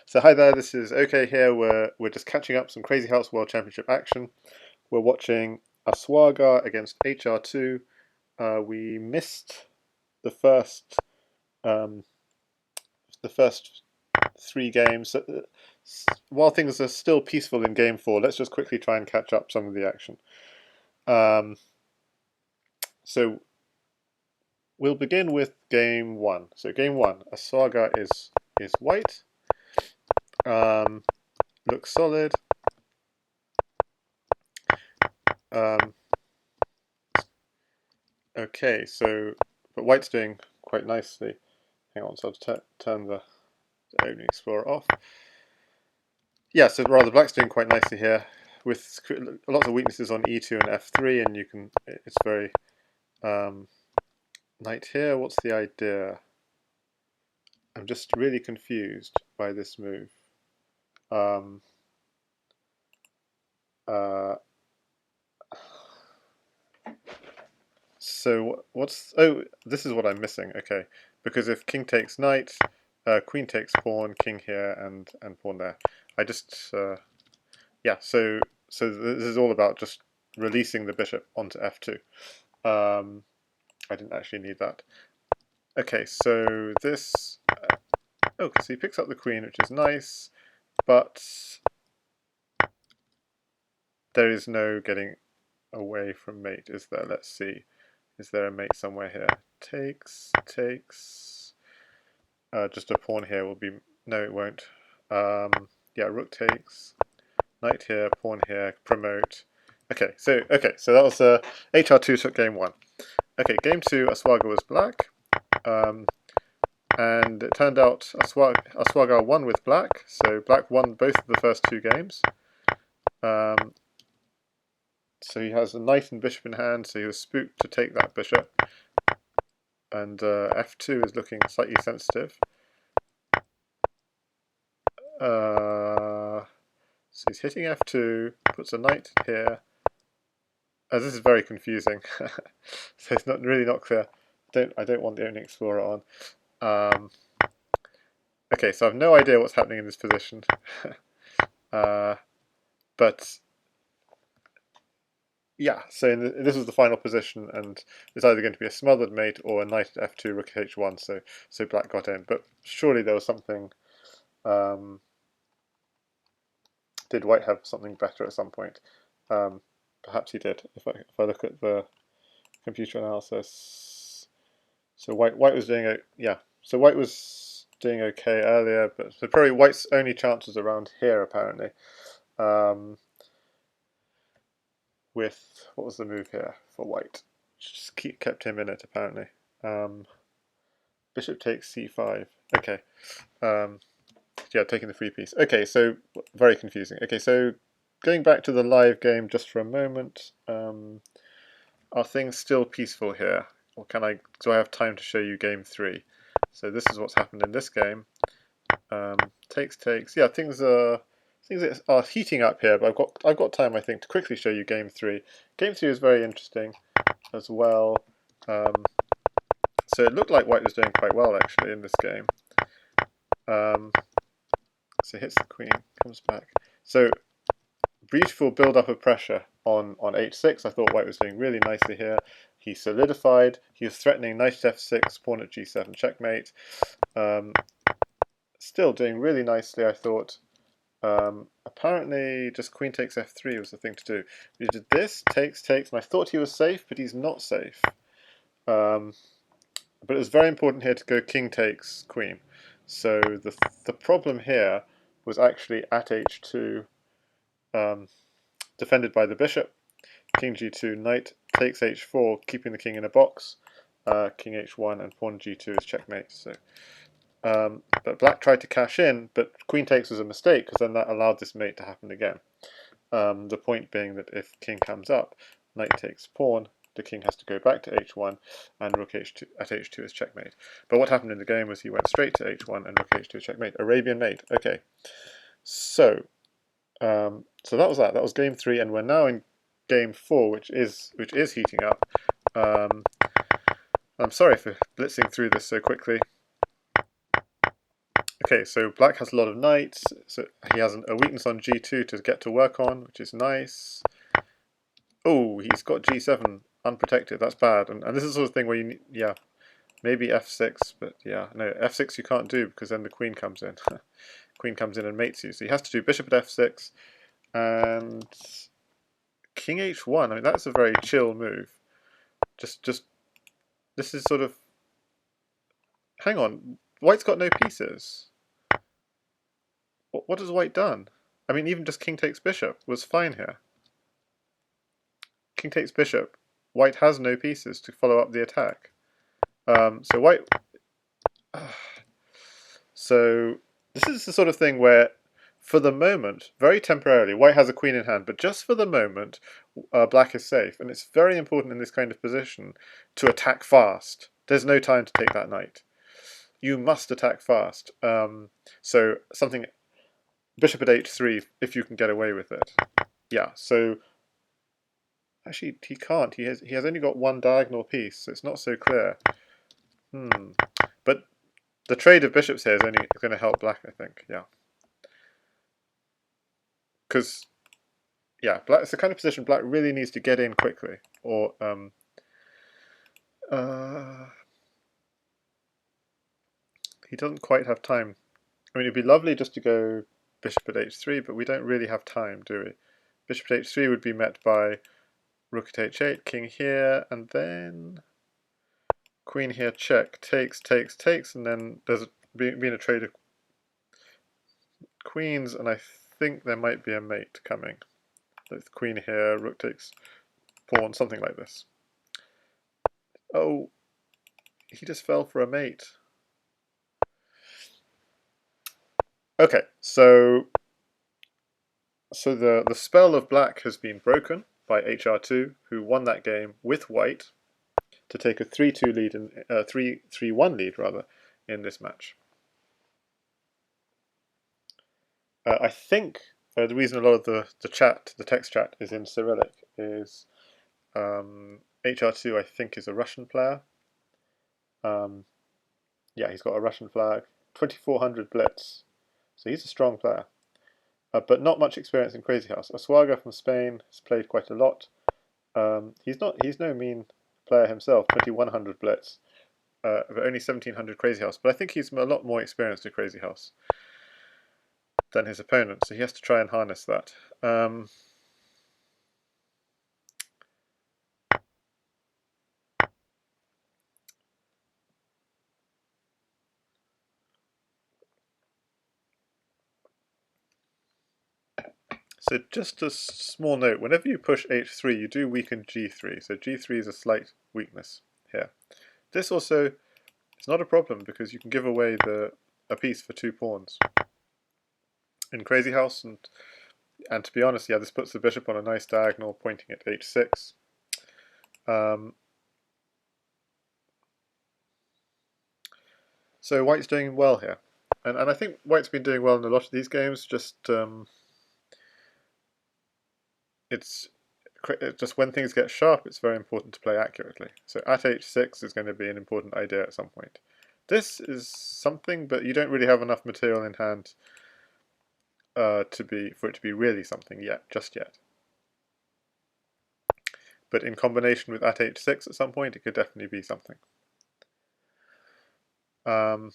So hi there, this is OK here. We're just catching up some Crazyhouse World Championship action. We're watching Azuaga against HR2. We missed the first um, the first three games. While things are still peaceful in Game 4, let's just quickly try and catch up some of the action. So we'll begin with Game 1. So Game 1, Azuaga is white. Looks solid. Okay, but white's doing quite nicely. Hang on, so I'll turn the Opening Explorer off. Yeah, so rather black's doing quite nicely here with lots of weaknesses on E2 and F3, and it's very knight here. What's the idea? I'm just really confused by this move. Um, uh, so this is what I'm missing. Okay, because if king takes knight, queen takes pawn, king here, and pawn there. I just yeah. So this is all about just releasing the bishop onto f2. I didn't actually need that. Okay, so this. Okay, so he picks up the queen, which is nice, but there is no getting away from mate, is there? Let's see. Is there a mate somewhere here? Takes. Just a pawn here will be. No, it won't. Yeah, rook takes. Knight here, pawn here, promote. Okay, so that was HR2 took game 1. Okay, game 2, Azuaga was black. And it turned out Azuaga won with black, so black won both of the first 2 games. So he has a knight and bishop in hand, so he was spooked to take that bishop. And f2 is looking slightly sensitive. So he's hitting f2, puts a knight here. This is very confusing. So it's not clear. I don't want the Opening Explorer on. Okay, so I have no idea what's happening in this position. But yeah, so this was the final position, and it's either going to be a smothered mate or a knight at f2, rook at h1, so black got in. But surely there was something. Did white have something better at some point? Perhaps he did. If I look at the computer analysis, so white was doing So white was doing okay earlier, but so probably white's only chance was around here apparently. With what was the move here for white? Just kept him in it apparently. Bishop takes c5. Okay. Yeah, taking the free piece. Okay, so very confusing. Okay, so going back to the live game just for a moment. Are things still peaceful here? Or do I have time to show you game 3? So this is what's happened in this game. Takes. Yeah, things are heating up here, but I've got time I think to quickly show you game 3. Game 3 is very interesting as well. So it looked like white was doing quite well actually in this game. So hits the queen, comes back. So beautiful build up of pressure on h6. I thought white was doing really nicely here. He solidified. He was threatening knight at f6, pawn at g7, checkmate. Still doing really nicely, I thought. Apparently, just queen takes f3 was the thing to do. He did this, takes, and I thought he was safe, but he's not safe. But it was very important here to go king takes queen. So the problem here was actually at h2, defended by the bishop. King g2, knight takes h4, keeping the king in a box. King h1 and pawn g2 is checkmate. So. But black tried to cash in, but queen takes was a mistake because then that allowed this mate to happen again. The point being that if king comes up, knight takes pawn, the king has to go back to h1, and rook h2 at h2 is checkmate. But what happened in the game was he went straight to h1 and rook h2 is checkmate. Arabian mate. Okay, so so that was that. That was game 3, and we're now in game 4, which is heating up. I'm sorry for blitzing through this so quickly. Okay, so black has a lot of knights, so he has a weakness on g2 to get to work on, which is nice. Oh, he's got g7 unprotected, that's bad. And this is the sort of thing where you need, yeah, maybe f6, but yeah, no, f6 you can't do because then the queen comes in. Queen comes in and mates you, so he has to do bishop at f6, and king h1, I mean, that's a very chill move. Just, this is sort of, hang on, white's got no pieces. What has white done? I mean, even just king takes bishop was fine here. King takes bishop. White has no pieces to follow up the attack. So white... So this is the sort of thing where, for the moment, very temporarily, white has a queen in hand, but just for the moment, black is safe. And it's very important in this kind of position to attack fast. There's no time to take that knight. You must attack fast. So something... Bishop at h3, if you can get away with it. Yeah, so... Actually, he can't. He has only got one diagonal piece, so it's not so clear. But the trade of bishops here is only going to help black, I think. Yeah. Because, yeah, black, it's the kind of position black really needs to get in quickly. Or, he doesn't quite have time. I mean, it'd be lovely just to go bishop at h3, but we don't really have time, do we? Bishop at h3 would be met by rook at h8, king here, and then queen here, check, takes, and then there's been a trade of queens, and I think there might be a mate coming. Like queen here, rook takes pawn, something like this. Oh, he just fell for a mate. Okay, so the spell of black has been broken by HR2, who won that game with white to take a 3-2 lead, in 3-1 lead rather, in this match. I think the reason a lot of the text chat is in Cyrillic is HR2, I think, is a Russian player. Yeah, he's got a Russian flag, 2400 blitz, so he's a strong player. But not much experience in Crazyhouse. Azuaga from Spain has played quite a lot. He's no mean player himself, 2100 blitz, but only 1700 Crazyhouse. But I think he's a lot more experienced at Crazyhouse than his opponent, so he has to try and harness that. So just a small note, whenever you push h3, you do weaken g3, so g3 is a slight weakness here. This also is not a problem because you can give away a piece for 2 pawns. In Crazyhouse, and to be honest, yeah, this puts the bishop on a nice diagonal pointing at h6. So white's doing well here. And I think white's been doing well in a lot of these games, just it's just when things get sharp, it's very important to play accurately. So at h6 is going to be an important idea at some point. This is something, but you don't really have enough material in hand for it to be really something just yet. But in combination with at h6 at some point, it could definitely be something. So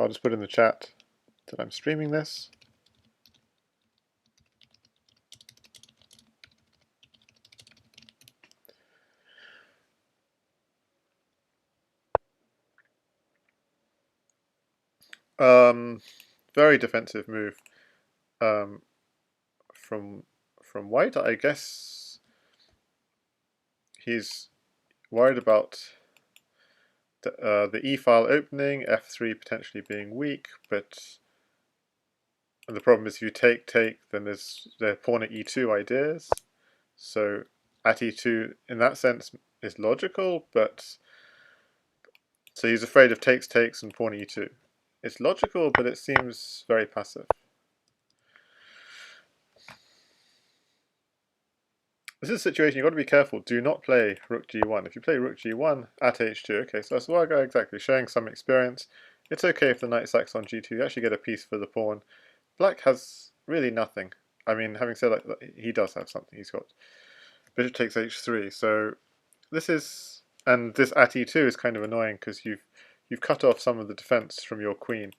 I'll just put in the chat that I'm streaming this. Very defensive move from white. I guess he's worried about the e-file opening, f3 potentially being weak, but the problem is if you take, then there's pawn at e2 ideas. So at e2, in that sense, is logical, but so he's afraid of takes, and pawn e2. It's logical, but it seems very passive. This is a situation you've got to be careful. Do not play rook g1. If you play rook g1 at h2, okay, so azuaga exactly, showing some experience. It's okay if the knight sacks on g2, you actually get a piece for the pawn. Black has really nothing. I mean, having said that, he does have something. He's got bishop takes h3, so this is, and this at e2 is kind of annoying because you've cut off some of the defense from your queen.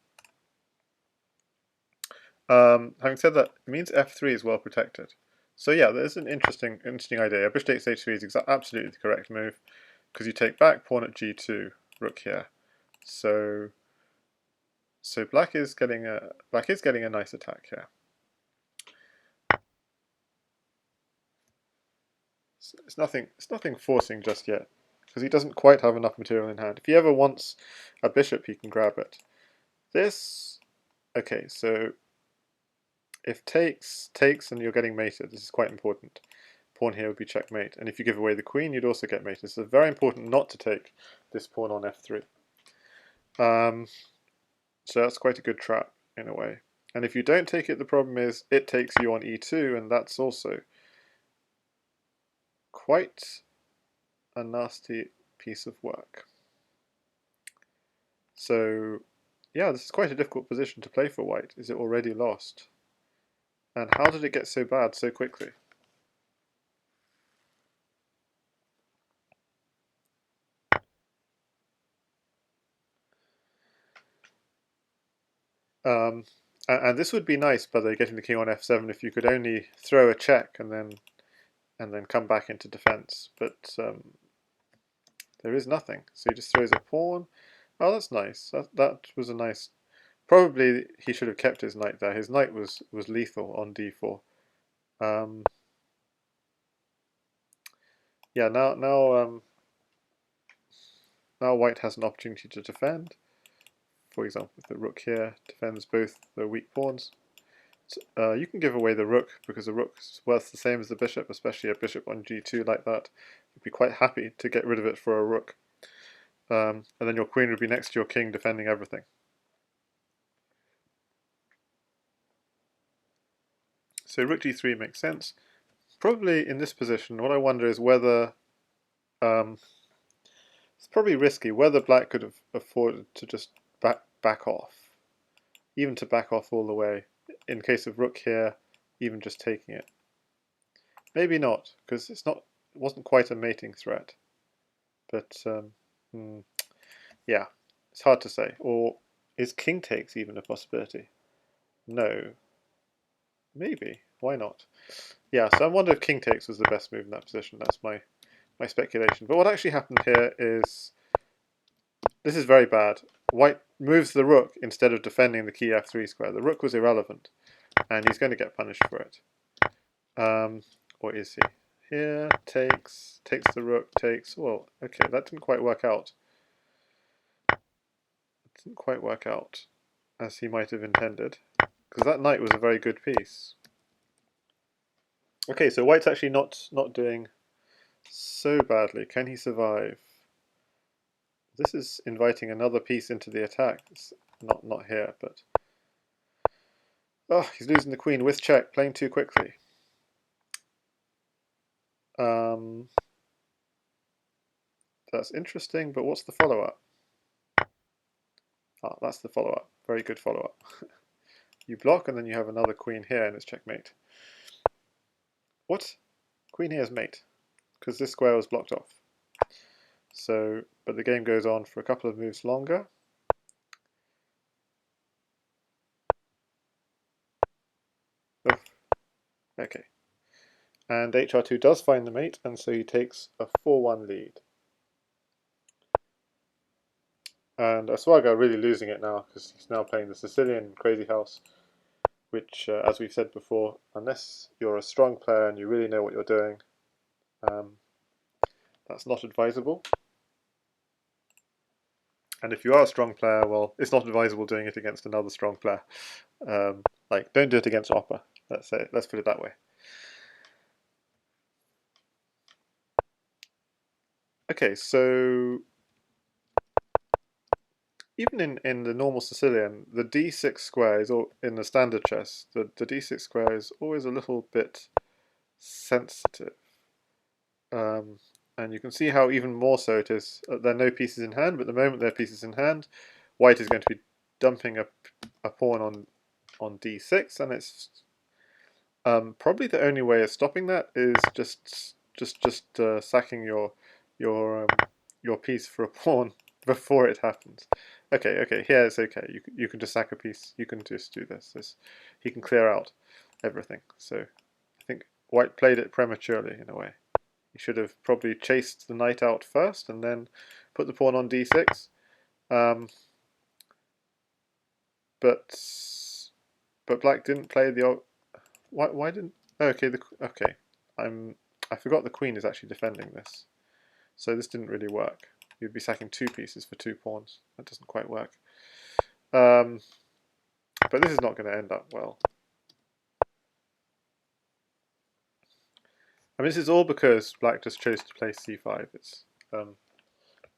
Having said that, it means f3 is well protected. So yeah, there's an interesting idea. Bishop takes h3 is absolutely the correct move because you take back pawn at g2, rook here. So black is getting a nice attack here. It's nothing forcing just yet because he doesn't quite have enough material in hand. If he ever wants a bishop, he can grab it. This, okay, so if takes and you're getting mated, this is quite important. Pawn here would be checkmate, and if you give away the queen, you'd also get mated. So it's very important not to take this pawn on f3. So that's quite a good trap in a way. And if you don't take it, the problem is it takes you on e2, and that's also quite a nasty piece of work. So yeah, this is quite a difficult position to play for white. Is it already lost? And how did it get so bad so quickly? And this would be nice, by the way, getting the king on f7 if you could only throw a check and then come back into defense. But there is nothing, so he just throws a pawn. Oh, that's nice. That was a nice. Probably he should have kept his knight there. His knight was lethal on d4. Yeah, now white has an opportunity to defend. For example, the rook here defends both the weak pawns. So, you can give away the rook because the rook's worth the same as the bishop, especially a bishop on g2 like that. You'd be quite happy to get rid of it for a rook. And then your queen would be next to your king defending everything. So rook g3 makes sense. Probably in this position, what I wonder is whether it's probably risky, whether black could have afforded to just back off, even to back off all the way. In case of rook here, even just taking it. Maybe not, because it wasn't quite a mating threat. But yeah, it's hard to say. Or is king takes even a possibility? No. Maybe. Why not? Yeah, so I wonder if king takes was the best move in that position. That's my speculation. But what actually happened here is, this is very bad. White moves the rook instead of defending the key f3 square. The rook was irrelevant, and he's going to get punished for it. Or is he? Here, takes the rook, takes. Well, okay, that didn't quite work out. It didn't quite work out as he might have intended, because that knight was a very good piece. Okay, so white's actually not doing so badly. Can he survive? This is inviting another piece into the attack. It's not here, but oh, he's losing the queen with check, playing too quickly. That's interesting, but what's the follow-up? Ah, that's the follow-up. Very good follow-up. You block, and then you have another queen here, and it's checkmate. What? Queen here is mate, because this square was blocked off. So, but the game goes on for a couple of moves longer. Oof. Okay. And HR2 does find the mate, and so he takes a 4-1 lead. And azuaga really losing it now, because he's now playing the Sicilian Crazyhouse, which, as we've said before, unless you're a strong player and you really know what you're doing, that's not advisable. And if you are a strong player, well, it's not advisable doing it against another strong player. Like, don't do it against Oppa. Let's put it that way. Okay, so even in the normal Sicilian, the d6 square is in the standard chess. The d6 square is always a little bit sensitive. And you can see how even more so it is. There are no pieces in hand, but the moment there are pieces in hand, white is going to be dumping a pawn on d6, and it's probably the only way of stopping that is just sacking your piece for a pawn before it happens. Okay, here it's okay. You can just sack a piece. You can just do this. He can clear out everything. So I think white played it prematurely in a way. He should have probably chased the knight out first and then put the pawn on d6. But black didn't play the. Why didn't? Oh, okay. I forgot the queen is actually defending this, so this didn't really work. You'd be sacking two pieces for two pawns. That doesn't quite work. But this is not going to end up well. I mean, this is all because black just chose to play c5.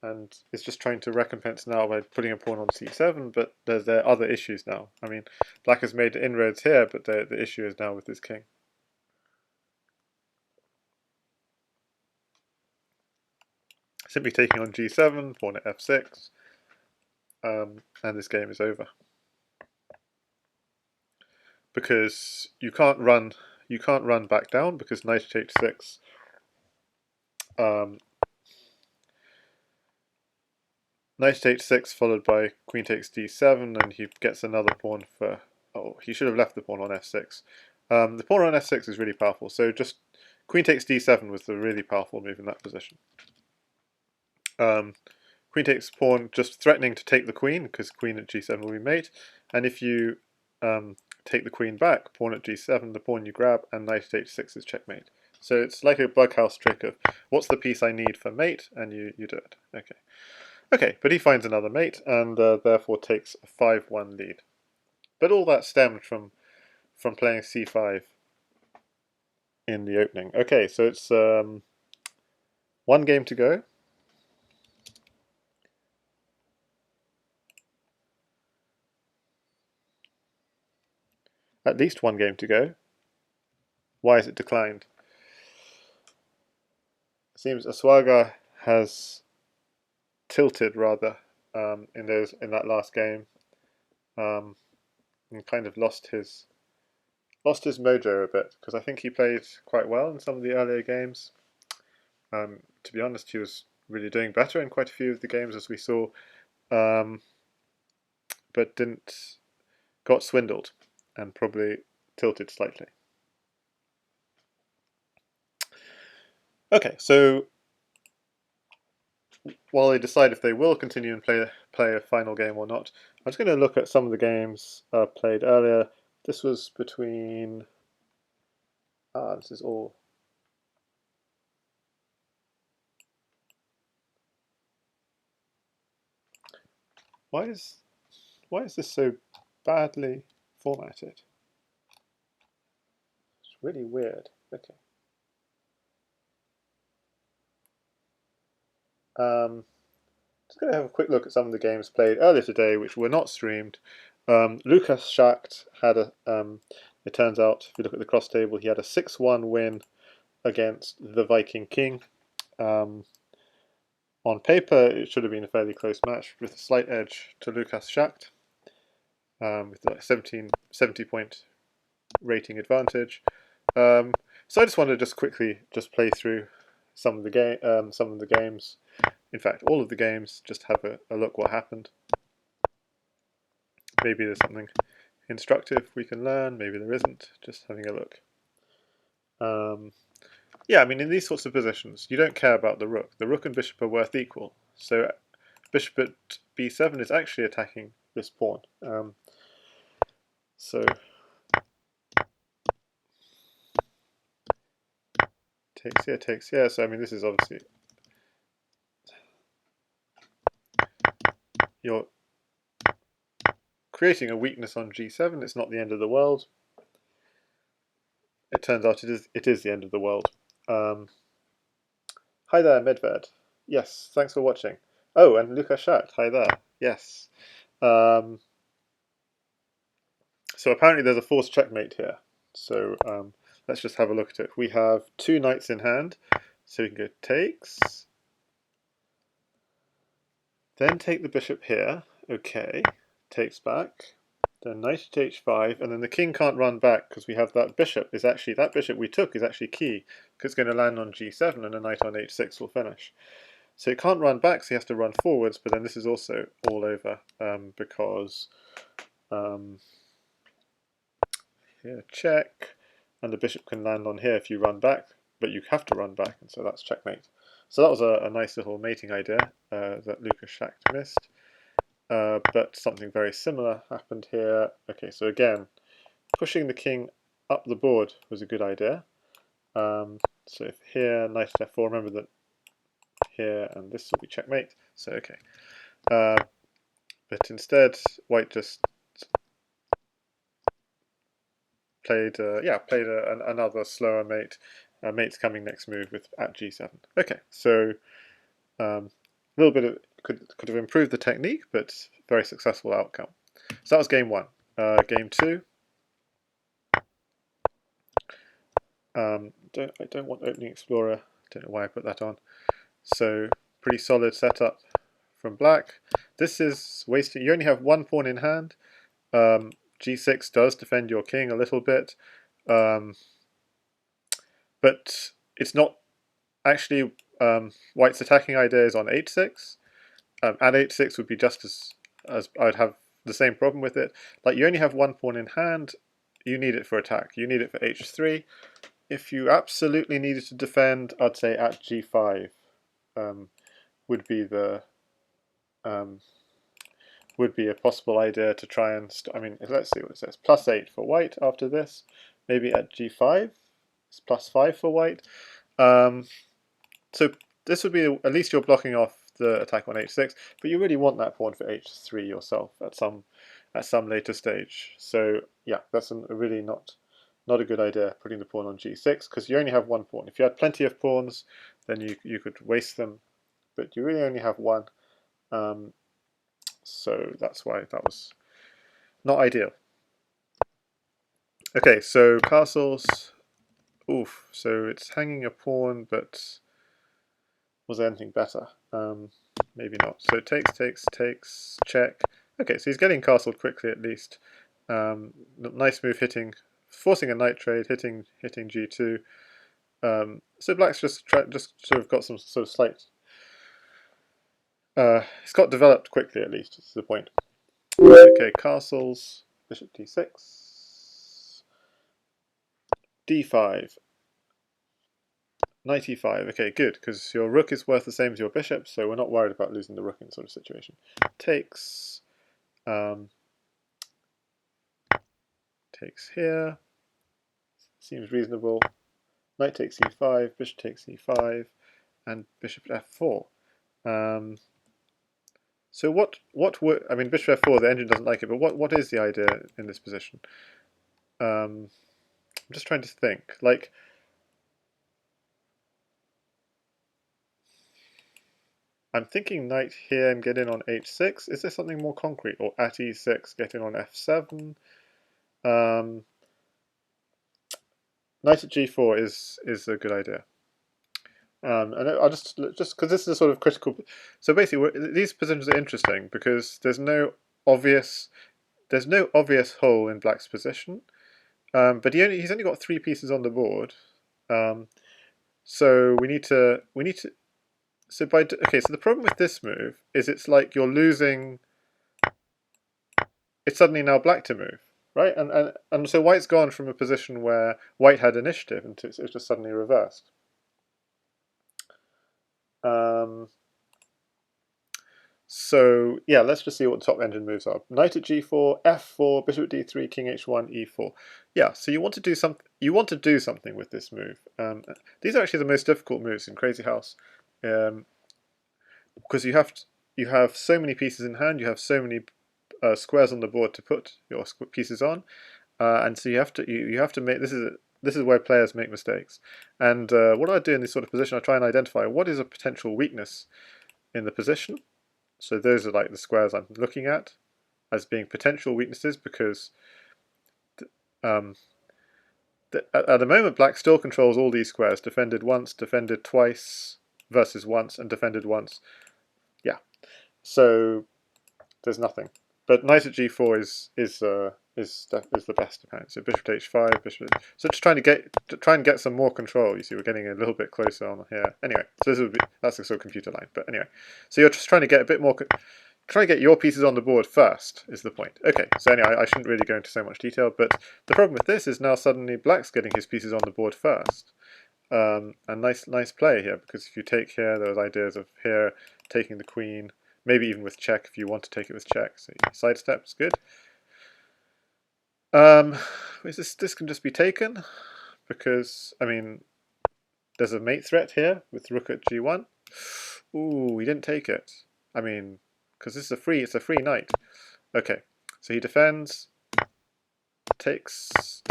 And it's just trying to recompense now by putting a pawn on c7, but there are other issues now. I mean, black has made inroads here, but the issue is now with his king. Simply taking on g7, pawn at f6, and this game is over. Because you can't run back down because knight at h6. Knight at h6 followed by queen takes d7, and he gets another pawn for. Oh, he should have left the pawn on f6. The pawn on f6 is really powerful. So just queen takes d7 was the really powerful move in that position. Queen takes pawn, just threatening to take the queen because queen at g7 will be mate. And if you take the queen back, pawn at g7, the pawn you grab, and knight at h6 is checkmate. So it's like a bug house trick of what's the piece I need for mate, and you do it. Okay, but he finds another mate and therefore takes a 5-1 lead. But all that stemmed from playing c5 in the opening. Okay, so it's one game to go. At least one game to go. Why is it declined? It seems azuaga has tilted rather in that last game, and kind of lost his mojo a bit, because I think he played quite well in some of the earlier games. To be honest, he was really doing better in quite a few of the games, as we saw, but got swindled and probably tilted slightly. Okay, so while they decide if they will continue and play a final game or not, I'm just going to look at some of the games played earlier. This was between. This is all. Why is this so badly formatted? It's really weird. Okay. Just going to have a quick look at some of the games played earlier today, which were not streamed. Lukas Schacht had a. It turns out, if you look at the cross table, he had a 6-1 win against the Viking King. On paper, it should have been a fairly close match with a slight edge to Lukas Schacht, with like 70-point rating advantage. So I just wanted to quickly play through some of the games. In fact, all of the games. Just have a look what happened. Maybe there's something instructive we can learn. Maybe there isn't. Just having a look. Yeah, I mean, in these sorts of positions, you don't care about the rook. The rook and bishop are worth equal. So bishop at b7 is actually attacking this pawn. So takes here. So I mean, this is obviously you're creating a weakness on g7. It's not the end of the world. It turns out it is the end of the world. Hi there, Medved. Yes, thanks for watching. Oh, and Lukas Schacht. Hi there. Yes. So apparently there's a forced checkmate here. So let's just have a look at it. We have two knights in hand. So we can go takes, then take the bishop here, okay, takes back, then knight to h5, and then the king can't run back because we have that bishop. That bishop we took is actually key, because it's going to land on g7 and a knight on h6 will finish. So it can't run back, so he has to run forwards, but then this is also all over because here check, and the bishop can land on here if you run back, but you have to run back, and so that's checkmate. So that was a nice little mating idea that Lucas Schacht missed. But something very similar happened here. Okay, so again, pushing the king up the board was a good idea. So if here, knight at f4, remember that here and this will be checkmate. So okay, but instead white just played another slower mate. Mate's coming next move with at g7. Okay, so a little bit of could have improved the technique, but very successful outcome. So that was game one. Game two. I don't want Opening Explorer. Don't know why I put that on. So pretty solid setup from black. This is wasting. You only have one pawn in hand. G6 does defend your king a little bit, but it's not actually. White's attacking idea is on h6. At h6 would be just as I'd have the same problem with it. Like, you only have one pawn in hand. You need it for attack. You need it for h3. If you absolutely needed to defend, I'd say at g5 would be the would be a possible idea to try and. I mean, let's see what it says. +8 for white after this. Maybe at g5. It's +5 for white. So this would be at least you're blocking off the attack on h6, but you really want that pawn for h3 yourself at some later stage. So yeah, that's really not a good idea, putting the pawn on g6, because you only have one pawn. If you had plenty of pawns, then you could waste them, but you really only have one. So that's why that was not ideal. Okay, so castles. Oof. So it's hanging a pawn, but was there anything better? Maybe not. So takes, check. Okay, so he's getting castled quickly at least. Nice move, forcing a knight trade, hitting g2. So black's just sort of got some sort of slight. It's got developed quickly at least. Is the point. Okay, castles. Bishop d6, d5. Knight e5, okay, good, because your rook is worth the same as your bishop, so we're not worried about losing the rook in sort of situation. Takes, takes here, seems reasonable. Knight takes e5, bishop takes e5, and bishop f4. So what would, I mean, bishop f4, the engine doesn't like it, but what is the idea in this position? I'm just trying to think, like, I'm thinking knight here and get in on h6. Is there something more concrete? Or at e6, get in on f7? Knight at g4 is a good idea. And I'll just because this is a sort of critical. So basically, these positions are interesting because there's no obvious hole in black's position. But he's only got 3 pieces on the board. So we need to. So so the problem with this move is it's like you're losing. It's suddenly now black to move, right? And so white's gone from a position where white had initiative and it's just suddenly reversed. So yeah, let's just see what the top engine moves are. Knight at g4, f4, bishop at d3, king h1, e4. Yeah, so you want to do something. You want to do something with this move. These are actually the most difficult moves in Crazyhouse, because you have so many pieces in hand. You have so many squares on the board to put your pieces on, and so you have to make this is where players make mistakes. And what I do in this sort of position, I try and identify what is a potential weakness in the position. So those are like the squares I'm looking at as being potential weaknesses, because At the moment, black still controls all these squares. Defended once, defended twice, versus once, and defended once. Yeah, so there's nothing. But knight at g4 is the best apparently. So bishop to h5, bishop. So just trying to get some more control. You see, we're getting a little bit closer on here. Anyway, so that's a sort of computer line. But anyway, so you're just trying to get a bit more. Try to get your pieces on the board first is the point. Okay, so anyway, I shouldn't really go into so much detail, but the problem with this is now suddenly black's getting his pieces on the board first. And nice play here, because if you take here, there's ideas of here taking the queen, maybe even with check if you want to take it with check. So sidestep is good. This can just be taken, because, I mean, there's a mate threat here with rook at g1. Ooh, he didn't take it. I mean, because it's a free knight. Okay, so he defends, takes.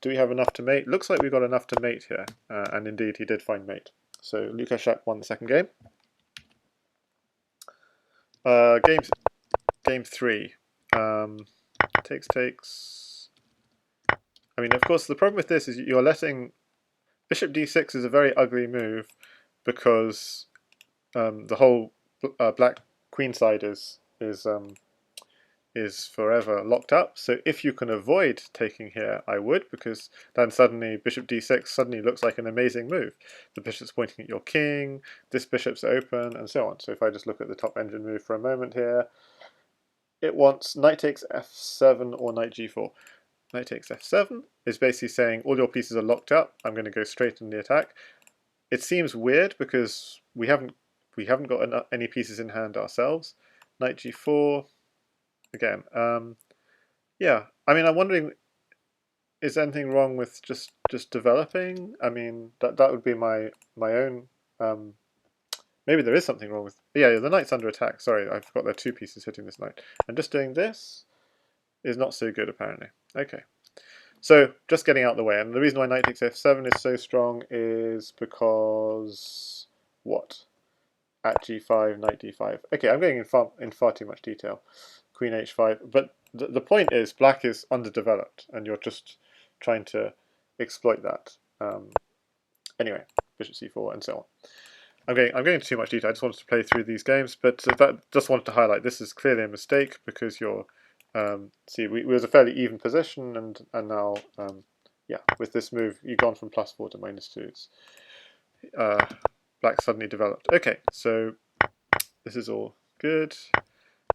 Do we have enough to mate? Looks like we've got enough to mate here, and indeed he did find mate. So Lukashak won the second game. Game 3. Takes. I mean, of course, the problem with this is you're letting bishop d6 is a very ugly move, because the whole black queen side is forever locked up. So if you can avoid taking here, I would, because then suddenly bishop d6 suddenly looks like an amazing move. The bishop's pointing at your king, this bishop's open, and so on. So if I just look at the top engine move for a moment here, it wants knight takes f7 or knight g4. Knight takes f7 is basically saying all your pieces are locked up, I'm going to go straight in the attack. It seems weird because we haven't got any pieces in hand ourselves. Knight g4, again, yeah. I mean, I'm wondering, is anything wrong with just developing? I mean, that would be my own. Maybe there is something wrong with. Yeah, the knight's under attack. Sorry, I forgot there are two pieces hitting this knight. And just doing this is not so good apparently. Okay, so just getting out the way. And the reason why knight takes f7 is so strong is because what? At g5, knight d5. Okay, I'm going in far too much detail. Queen h5, but the point is black is underdeveloped, and you're just trying to exploit that. Anyway, bishop c4 and so on. I'm going into too much detail. I just wanted to play through these games, but just wanted to highlight this is clearly a mistake, because you're see, we was a fairly even position, and now yeah, with this move you've gone from +4 to -2. It's black suddenly developed. Okay, so this is all good.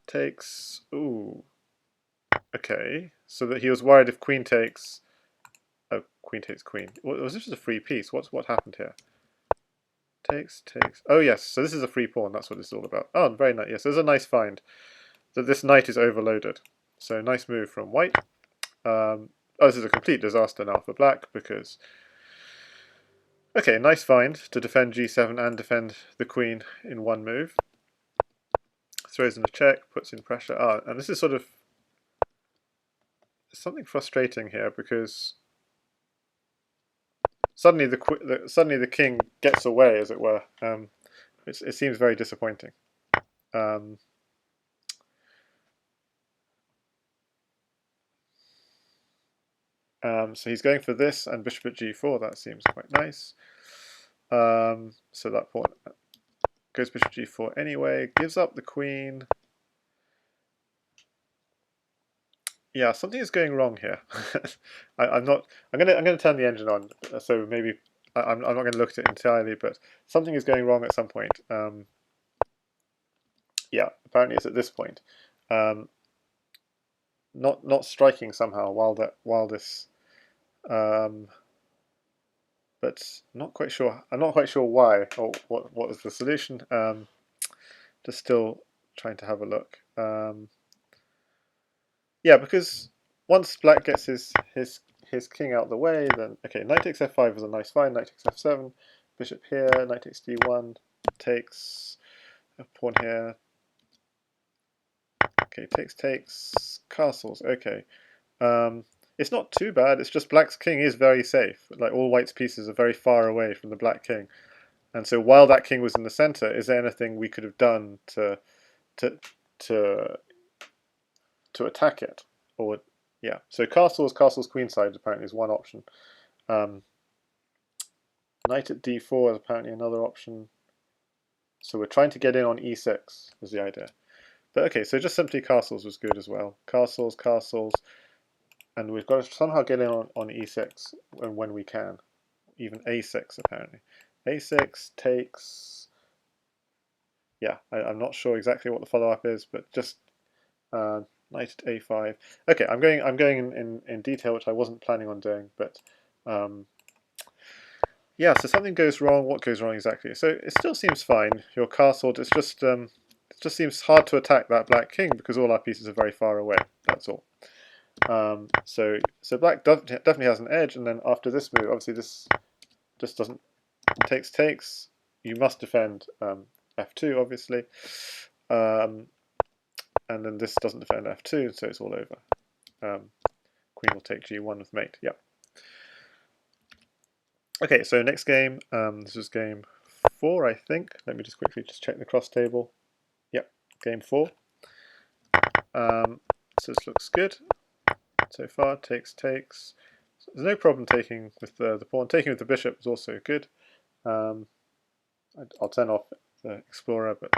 Takes. Ooh. Okay, so that he was worried if queen takes. Oh, queen takes queen. Was this just a free piece? What happened here? Takes. Oh yes, so this is a free pawn. That's what this is all about. Oh, very nice. Yes, there's a nice find. That this knight is overloaded. So nice move from white. Oh, this is a complete disaster now for black, because. Okay, nice find to defend g7 and defend the queen in one move. Throws in a check, puts in pressure. Ah, and this is sort of something frustrating here, because suddenly the king gets away, as it were. It seems very disappointing. So he's going for this and bishop at g4. That seems quite nice. So that pawn goes bishop g4 anyway. Gives up the queen. Yeah, something is going wrong here. I'm not. I'm gonna turn the engine on. So maybe I'm not going to look at it entirely, but something is going wrong at some point. Yeah, apparently it's at this point. Not striking somehow while this. But not quite sure. I'm not quite sure why or what is the solution. Just still trying to have a look. Yeah, because once black gets his king out the way, then okay, knight takes f5 is a nice find. Knight takes f7, bishop here, knight takes d1, takes a pawn here. Okay, takes castles. Okay, it's not too bad. It's just black's king is very safe. Like all white's pieces are very far away from the black king, and so while that king was in the center, is there anything we could have done to attack it, or Yeah, so castles queenside apparently is one option. Knight at d4 is apparently another option. So we're trying to get in on e6 is the idea. But okay, so just simply castles was good as well. Castles, and we've got to somehow get in on e6 when we can. Even a6 apparently. a6 takes. Yeah, I'm not sure exactly what the follow-up is, but just knight at a5. Okay, I'm going in detail, which I wasn't planning on doing, but yeah. So something goes wrong. What goes wrong exactly? So it still seems fine. You're castled. It's just it just seems hard to attack that black king because all our pieces are very far away. That's all. So black definitely has an edge, and then after this move, obviously this just doesn't takes. You must defend f2, obviously, and then this doesn't defend f2, so it's all over. Queen will take g1 with mate. Yep. Okay, so next game. This is game 4, I think. Let me just quickly check the cross table. Yep, game 4. So this looks good so far. Takes. So there's no problem taking with the pawn. Taking with the bishop is also good. I'll turn off the explorer, but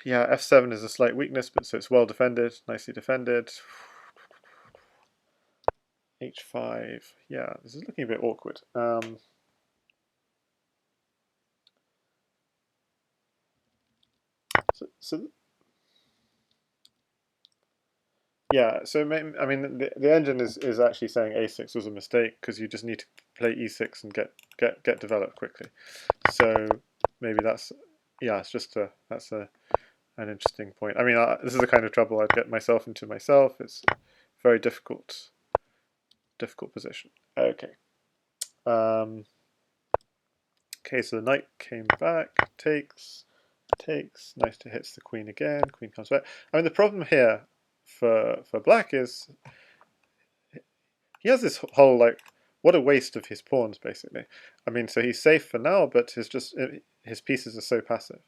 yeah, f7 is a slight weakness, but so it's well defended, nicely defended. h5, yeah, this is looking a bit awkward. So yeah, so I mean the engine is actually saying a6 was a mistake because you just need to play e6 and get developed quickly. So maybe that's it's just an interesting point. I mean this is the kind of trouble I'd get myself into myself. It's very difficult position. Okay. Okay, so the knight came back, takes, nice to hits the queen again, queen comes back. I mean the problem here for black is he has this whole like what a waste of his pawns basically. I mean so he's safe for now, but his pieces are so passive.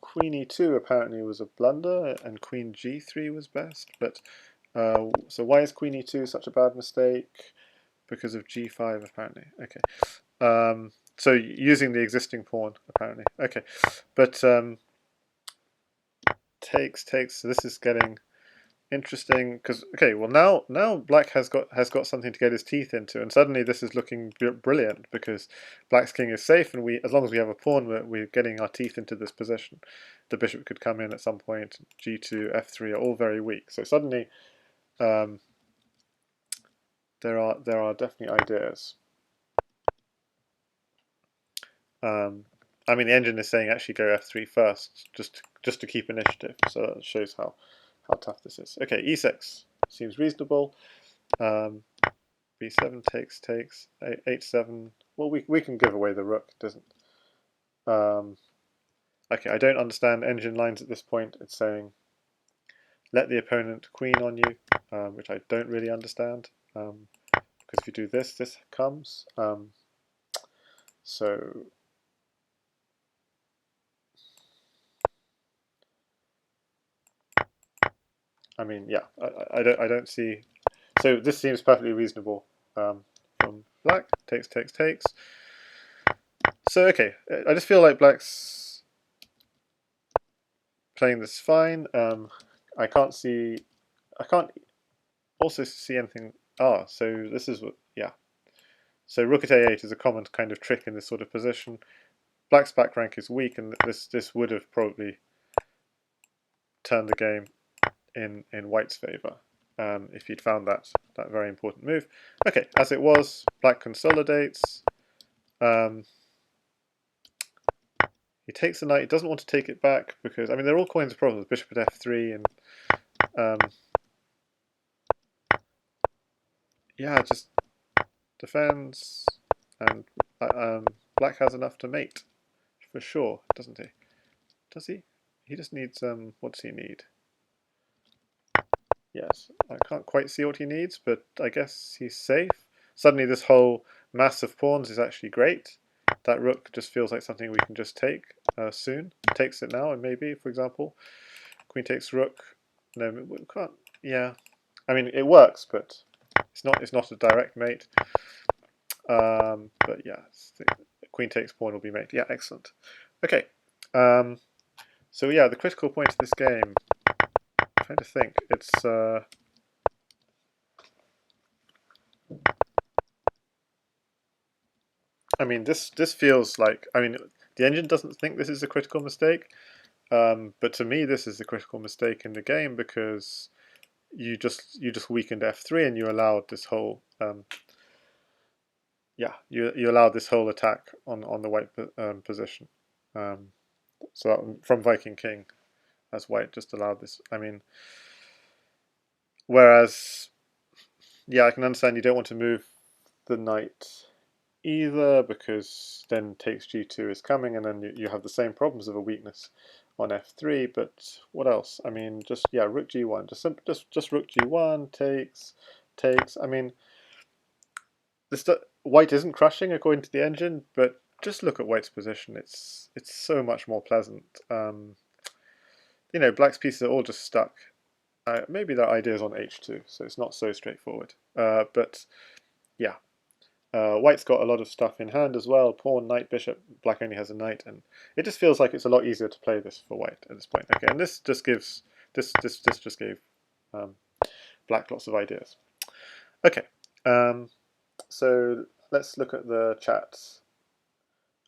Queen e2 apparently was a blunder, and queen g3 was best. But so why is queen e2 such a bad mistake? Because of g5 apparently. Okay. So using the existing pawn apparently. Okay, but takes. So this is getting interesting because okay, well now black has got something to get his teeth into, and suddenly this is looking brilliant because black's king is safe, and as long as we have a pawn, we're getting our teeth into this position. The bishop could come in at some point. G2, f3 are all very weak. So suddenly, there are definitely ideas. I mean, the engine is saying actually go f3 first, just to keep initiative. So that shows how tough this is. Okay, e6 seems reasonable. b7 takes, h7. Well, we can give away the rook. It doesn't. Okay, I don't understand engine lines at this point. It's saying let the opponent queen on you, which I don't really understand. Because if you do this, this comes. So I mean, yeah, I don't see. So this seems perfectly reasonable from black. Takes. So okay, I just feel like black's playing this fine. I can't also see anything. So this is what, yeah. So rook at a8 is a common kind of trick in this sort of position. Black's back rank is weak, and this would have probably turned the game in white's favour if he'd found that very important move. Okay, as it was, black consolidates. He takes the knight. He doesn't want to take it back because I mean there are all kinds of problems. Bishop at f3 and yeah, just defends, and black has enough to mate for sure, doesn't he? Does he? He just needs what does he need? Yes, I can't quite see what he needs, but I guess he's safe. Suddenly this whole mass of pawns is actually great. That rook just feels like something we can just take. soon. Takes it now, and maybe, for example, queen takes rook. No, we can't. Yeah, I mean it works, but it's not a direct mate. But yeah, queen takes pawn will be mate. Yeah, excellent. Okay. So yeah, the critical point of this game. I'm trying to think. It's I mean, this feels like, I mean, the engine doesn't think this is a critical mistake, but to me this is a critical mistake in the game because you just weakened f3 and you allowed this whole yeah, you allowed this whole attack on the white position. So that, from Viking King, as white just allowed this. I mean, whereas yeah, I can understand you don't want to move the knight either because then takes g2 is coming, and then you have the same problems of a weakness on f3. But what else? I mean, just yeah, rook g1, just rook g1 takes. I mean, this white isn't crushing according to the engine, but just look at white's position. It's so much more pleasant. You know, black's pieces are all just stuck. Maybe that idea is on h2, so it's not so straightforward. But yeah. White's got a lot of stuff in hand as well. Pawn, knight, bishop. Black only has a knight, and it just feels like it's a lot easier to play this for white at this point. Okay, and this just gives this just gave black lots of ideas. Okay, so let's look at the chat.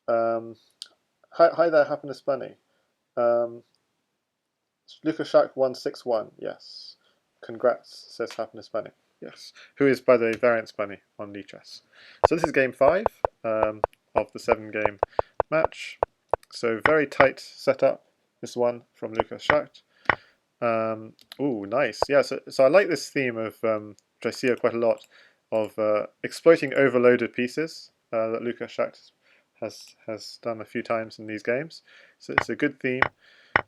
Hi there, Happiness Bunny. Lucas Shack 161. Yes, congrats, says Happiness Bunny. Yes, who is, by the way, Variance Bunny on Lichess. So this is game 5 of the 7-game match. So very tight setup, this one from Lucas Schacht. Ooh, nice. Yeah, so I like this theme of, which I see quite a lot, of exploiting overloaded pieces that Lucas Schacht has done a few times in these games. So it's a good theme.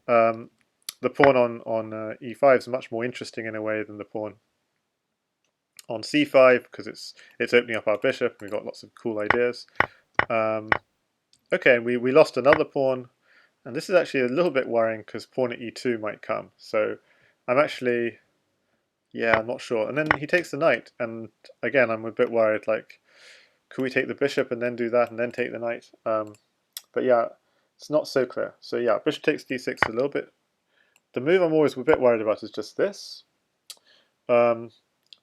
The pawn on e5 is much more interesting in a way than the pawn on c5 because it's opening up our bishop and we've got lots of cool ideas. Okay, and we lost another pawn, and this is actually a little bit worrying because pawn at e2 might come. So I'm actually, yeah, I'm not sure. And then he takes the knight, and again I'm a bit worried. Like, could we take the bishop and then do that and then take the knight? But yeah, it's not so clear. So yeah, bishop takes d6 a little bit. The move I'm always a bit worried about is just this.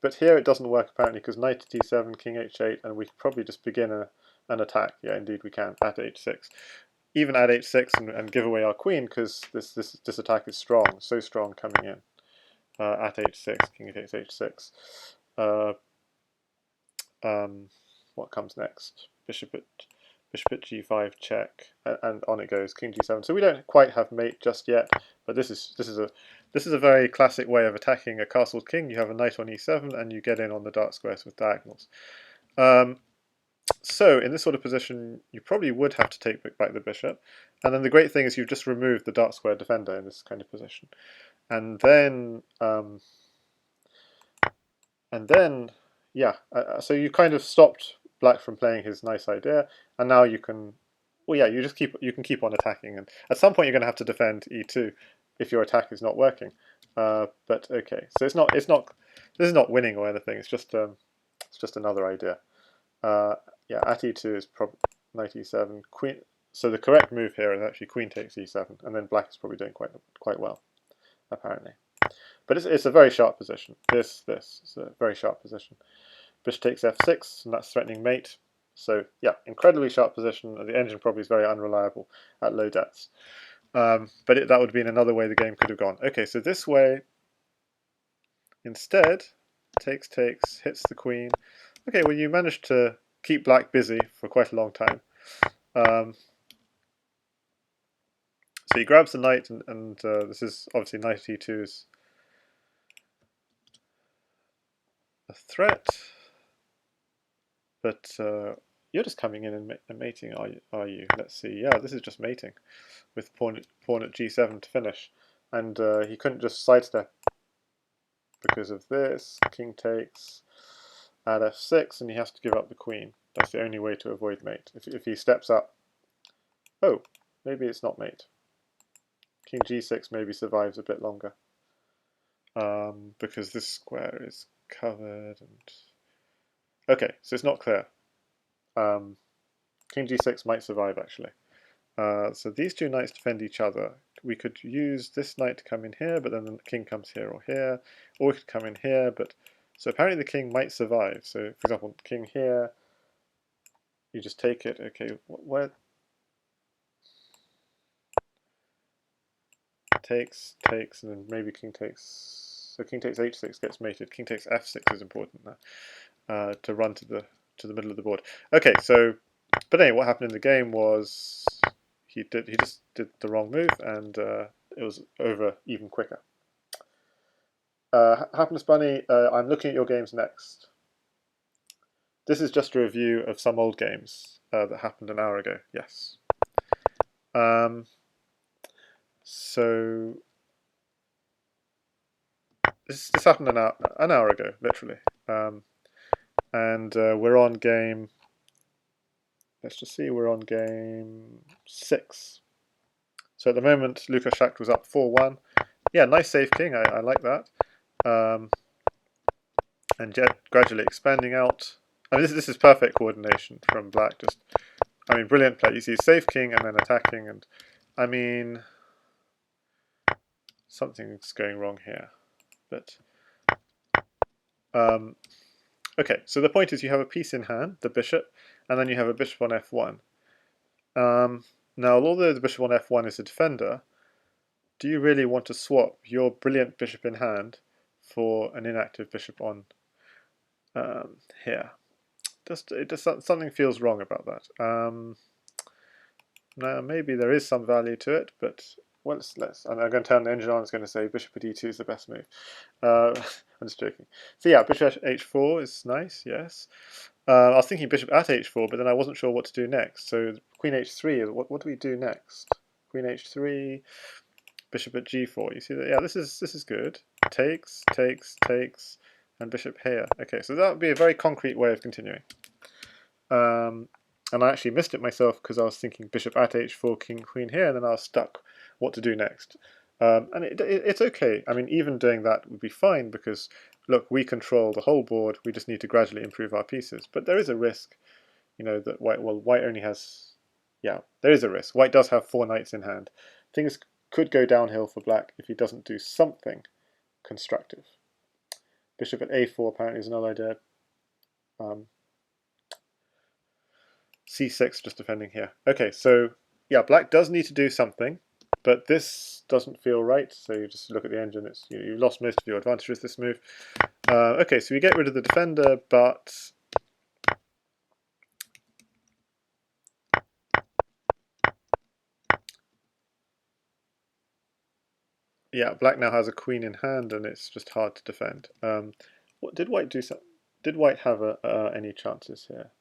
But here it doesn't work apparently because knight to d7, king h8, and we could probably just begin an attack. Yeah, indeed we can, at h6. Even at h6 and give away our queen because this attack is strong, so strong coming in. At h6, king takes h6. What comes next? Bishop at g5 check, and on it goes, king g7. So we don't quite have mate just yet, but this is a very classic way of attacking a castled king. You have a knight on e7, and you get in on the dark squares with diagonals. So in this sort of position, you probably would have to take back the bishop, and then the great thing is you've just removed the dark square defender in this kind of position, and then yeah, so you kind of stopped black from playing his nice idea, and now you can, well, yeah, you can keep on attacking, and at some point you're going to have to defend e2 if your attack is not working. But okay, so this is not winning or anything. It's just another idea. Yeah, at e2 is probably knight e7, queen. So the correct move here is actually queen takes e7, and then black is probably doing quite well, apparently. But it's a very sharp position. This is a very sharp position. Bishop takes f6, and that's threatening mate. So yeah, incredibly sharp position. The engine probably is very unreliable at low depths. But that would have been another way the game could have gone. Okay, so this way, instead, takes, hits the queen. Okay, well you managed to keep black busy for quite a long time. So he grabs the knight, and this is obviously knight e2 is a threat. But you're just coming in and mating, are you? Let's see. Yeah, this is just mating with pawn at g7 to finish. And he couldn't just sidestep because of this. King takes at f6, and he has to give up the queen. That's the only way to avoid mate. If he steps up... Oh, Maybe it's not mate. King g6 maybe survives a bit longer. Because this square is covered and... Okay, so it's not clear. King g6 might survive actually. So these two knights defend each other. We could use this knight to come in here, but then the king comes here or here. Or we could come in here, but... So apparently the king might survive. So for example, king here, you just take it. Okay, where... Takes, and then maybe king takes... So king takes h6 gets mated. King takes f6 is important now, to run to the middle of the board. Okay, so... But anyway, what happened in the game was... He just did the wrong move, and it was over even quicker. Happiness Bunny, I'm looking at your games next. This is just a review of some old games that happened an hour ago. Yes. So this happened an hour ago, literally, and we're on game. Let's just see, we're on game 6. So at the moment, Lukas Schacht was up 4-1. Yeah, nice safe king. I like that. And gradually expanding out. I mean, this is perfect coordination from Black. Just, I mean, brilliant play. You see safe king and then attacking, and I mean, something's going wrong here. But okay, so the point is you have a piece in hand, the bishop, and then you have a bishop on f1. Now, although the bishop on f1 is a defender, do you really want to swap your brilliant bishop in hand for an inactive bishop on here? Something feels wrong about that. Now, maybe there is some value to it, but well, I'm going to turn the engine on. It's going to say bishop at e2 is the best move. I'm just joking. So yeah, bishop h4 is nice, yes. I was thinking bishop at h4, but then I wasn't sure what to do next. So queen h3, what do we do next? Queen h3, bishop at g4. You see that? Yeah, this is good. Takes, and bishop here. Okay, so that would be a very concrete way of continuing. And I actually missed it myself because I was thinking bishop at h4, king, queen here, and then I was stuck what to do next. And it's okay. I mean, even doing that would be fine because, look, we control the whole board. We just need to gradually improve our pieces. But there is a risk, you know, that white only has... Yeah, there is a risk. White does have 4 knights in hand. Things could go downhill for black if he doesn't do something constructive. Bishop at a4 apparently is another idea. c6 just defending here. Okay, so yeah, black does need to do something, but this doesn't feel right. So you just look at the engine. It's you lost most of your advantage with this move. Okay, so we get rid of the defender, but yeah, black now has a queen in hand, and it's just hard to defend. What did white do? Did white have any chances here?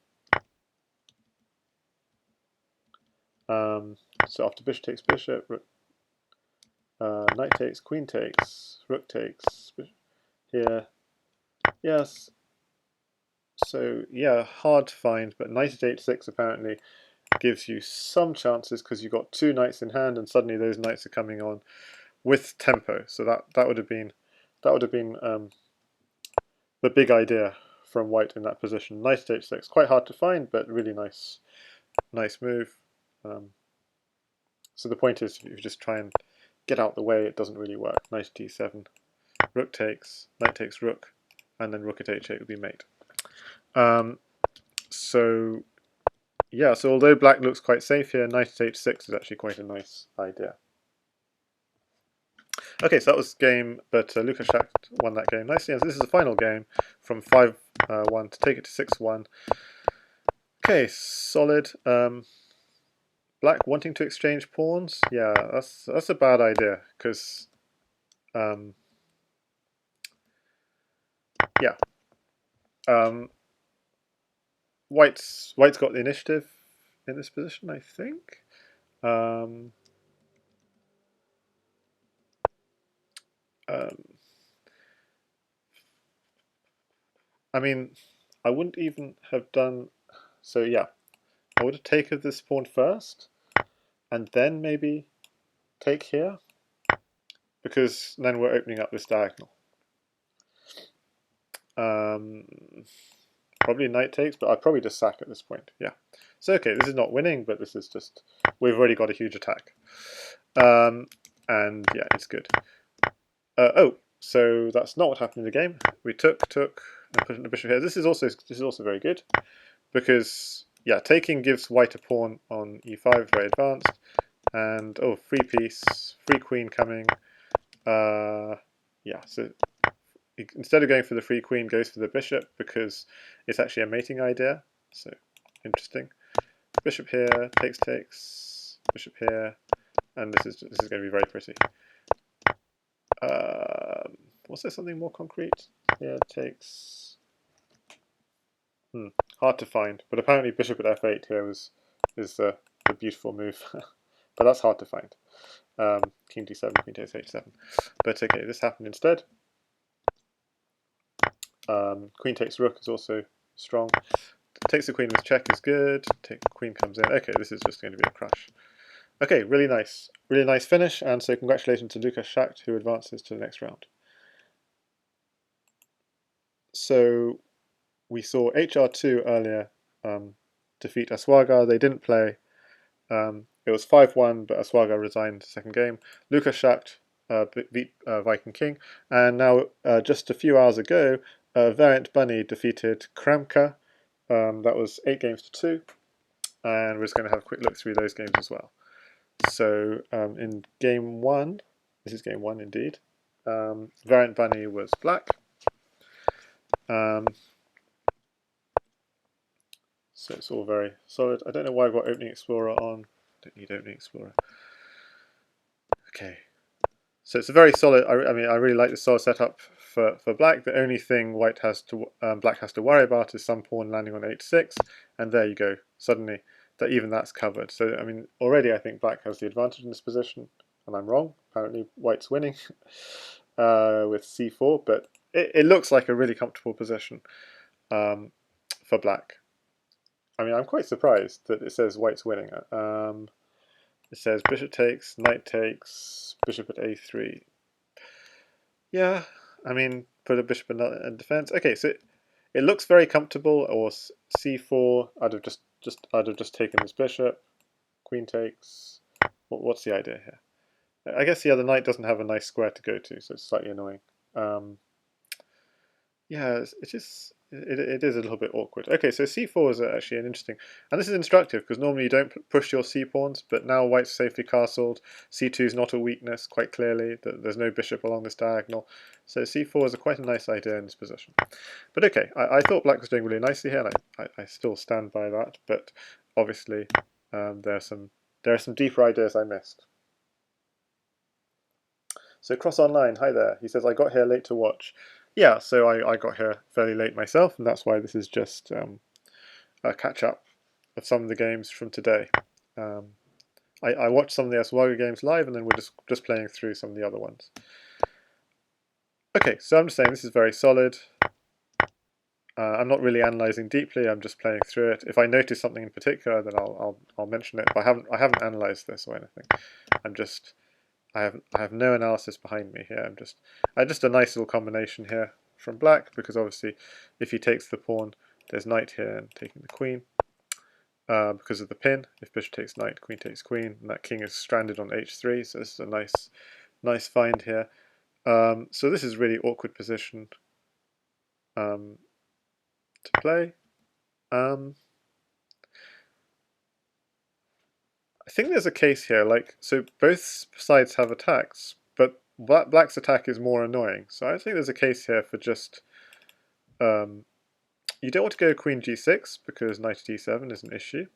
So after bishop takes bishop, knight takes, queen takes, rook takes, here. Yes. So yeah, hard to find, but knight at h6 apparently gives you some chances because you've got 2 knights in hand, and suddenly those knights are coming on with tempo. So that would have been the big idea from white in that position. Knight at h6, quite hard to find, but really nice move. So the point is, if you just try and get out the way, it doesn't really work. Knight at e7, rook takes, knight takes rook, and then rook at h8 would be mate. So yeah, so although black looks quite safe here, knight at h6 is actually quite a nice idea. Okay, so that was game, but Lukas Schacht won that game nicely, and this is the final game from 5-1 to take it to 6-1. Okay, solid. Black wanting to exchange pawns? Yeah, that's a bad idea, because yeah. White's got the initiative in this position, I think. I mean, I wouldn't even have done... So yeah, I would have taken this pawn first, and then maybe take here, because then we're opening up this diagonal. Probably knight takes, but I'd probably just sack at this point. Yeah. So okay, this is not winning, but this is just, we've already got a huge attack. And yeah, it's good. Oh, so that's not what happened in the game. We took, and put in the bishop here. This is also very good, because yeah, taking gives white a pawn on e5, very advanced. And oh, free piece, free queen coming. Yeah, so instead of going for the free queen, goes for the bishop because it's actually a mating idea. So interesting. Bishop here, takes. Bishop here, and this is going to be very pretty. Was there something more concrete? Yeah, takes. Hard to find, but apparently bishop at f8 here is the beautiful move, but that's hard to find. King d7, queen takes h7. But okay, this happened instead. Queen takes rook is also strong. Takes the queen with check is good. Queen comes in. Okay, this is just going to be a crush. Okay, really nice finish, and so congratulations to Lukas Schacht, who advances to the next round. So we saw HR2 earlier defeat azuaga. They didn't play. It was 5-1, but azuaga resigned the second game. Lukas Schacht beat Viking King, and now just a few hours ago, Variant Bunny defeated Kramka. That was 8-2, and we're just going to have a quick look through those games as well. So in game 1, this is game 1 indeed, Variant Bunny was black. So it's all very solid. I don't know why I've got Opening Explorer on. Don't need Opening Explorer. Okay. So it's a very solid. I mean, I really like the solid setup for black. The only thing black has to worry about is some pawn landing on h6, and there you go. Suddenly, even that's covered. So I mean, already I think black has the advantage in this position, and I'm wrong. Apparently, white's winning with c4, but it looks like a really comfortable position for black. I mean, I'm quite surprised that it says white's winning. It says bishop takes, knight takes, bishop at a3. Yeah, I mean, put a bishop in defense. Okay, so it looks very comfortable. Or c4. I'd have just taken this bishop. Queen takes. What's the idea here? I guess the other knight doesn't have a nice square to go to, so it's slightly annoying. Yeah, it is a little bit awkward. Okay, so c4 is actually an interesting, and this is instructive because normally you don't push your c-pawns, but now white's safely castled. c2 is not a weakness, quite clearly. There's no bishop along this diagonal, so c4 is quite a nice idea in this position. But okay, I thought black was doing really nicely here, and I still stand by that. But obviously, there are some deeper ideas I missed. So Cross Online, hi there. He says, I got here late to watch. Yeah, so I got here fairly late myself, and that's why this is just a catch-up of some of the games from today. I watched some of the azuaga games live, and then we're just playing through some of the other ones. Okay, so I'm just saying this is very solid. I'm not really analysing deeply. I'm just playing through it. If I notice something in particular, then I'll mention it. But I haven't analysed this or anything. I have no analysis behind me here. Just a nice little combination here from black, because obviously if he takes the pawn, there's knight here and taking the queen because of the pin. If bishop takes knight, queen takes queen, and that king is stranded on h3. So this is a nice find here. So this is a really awkward position to play. I think there's a case here, so both sides have attacks, but black's attack is more annoying. So I think there's a case here for just, you don't want to go queen g6 because knight d7 is an issue.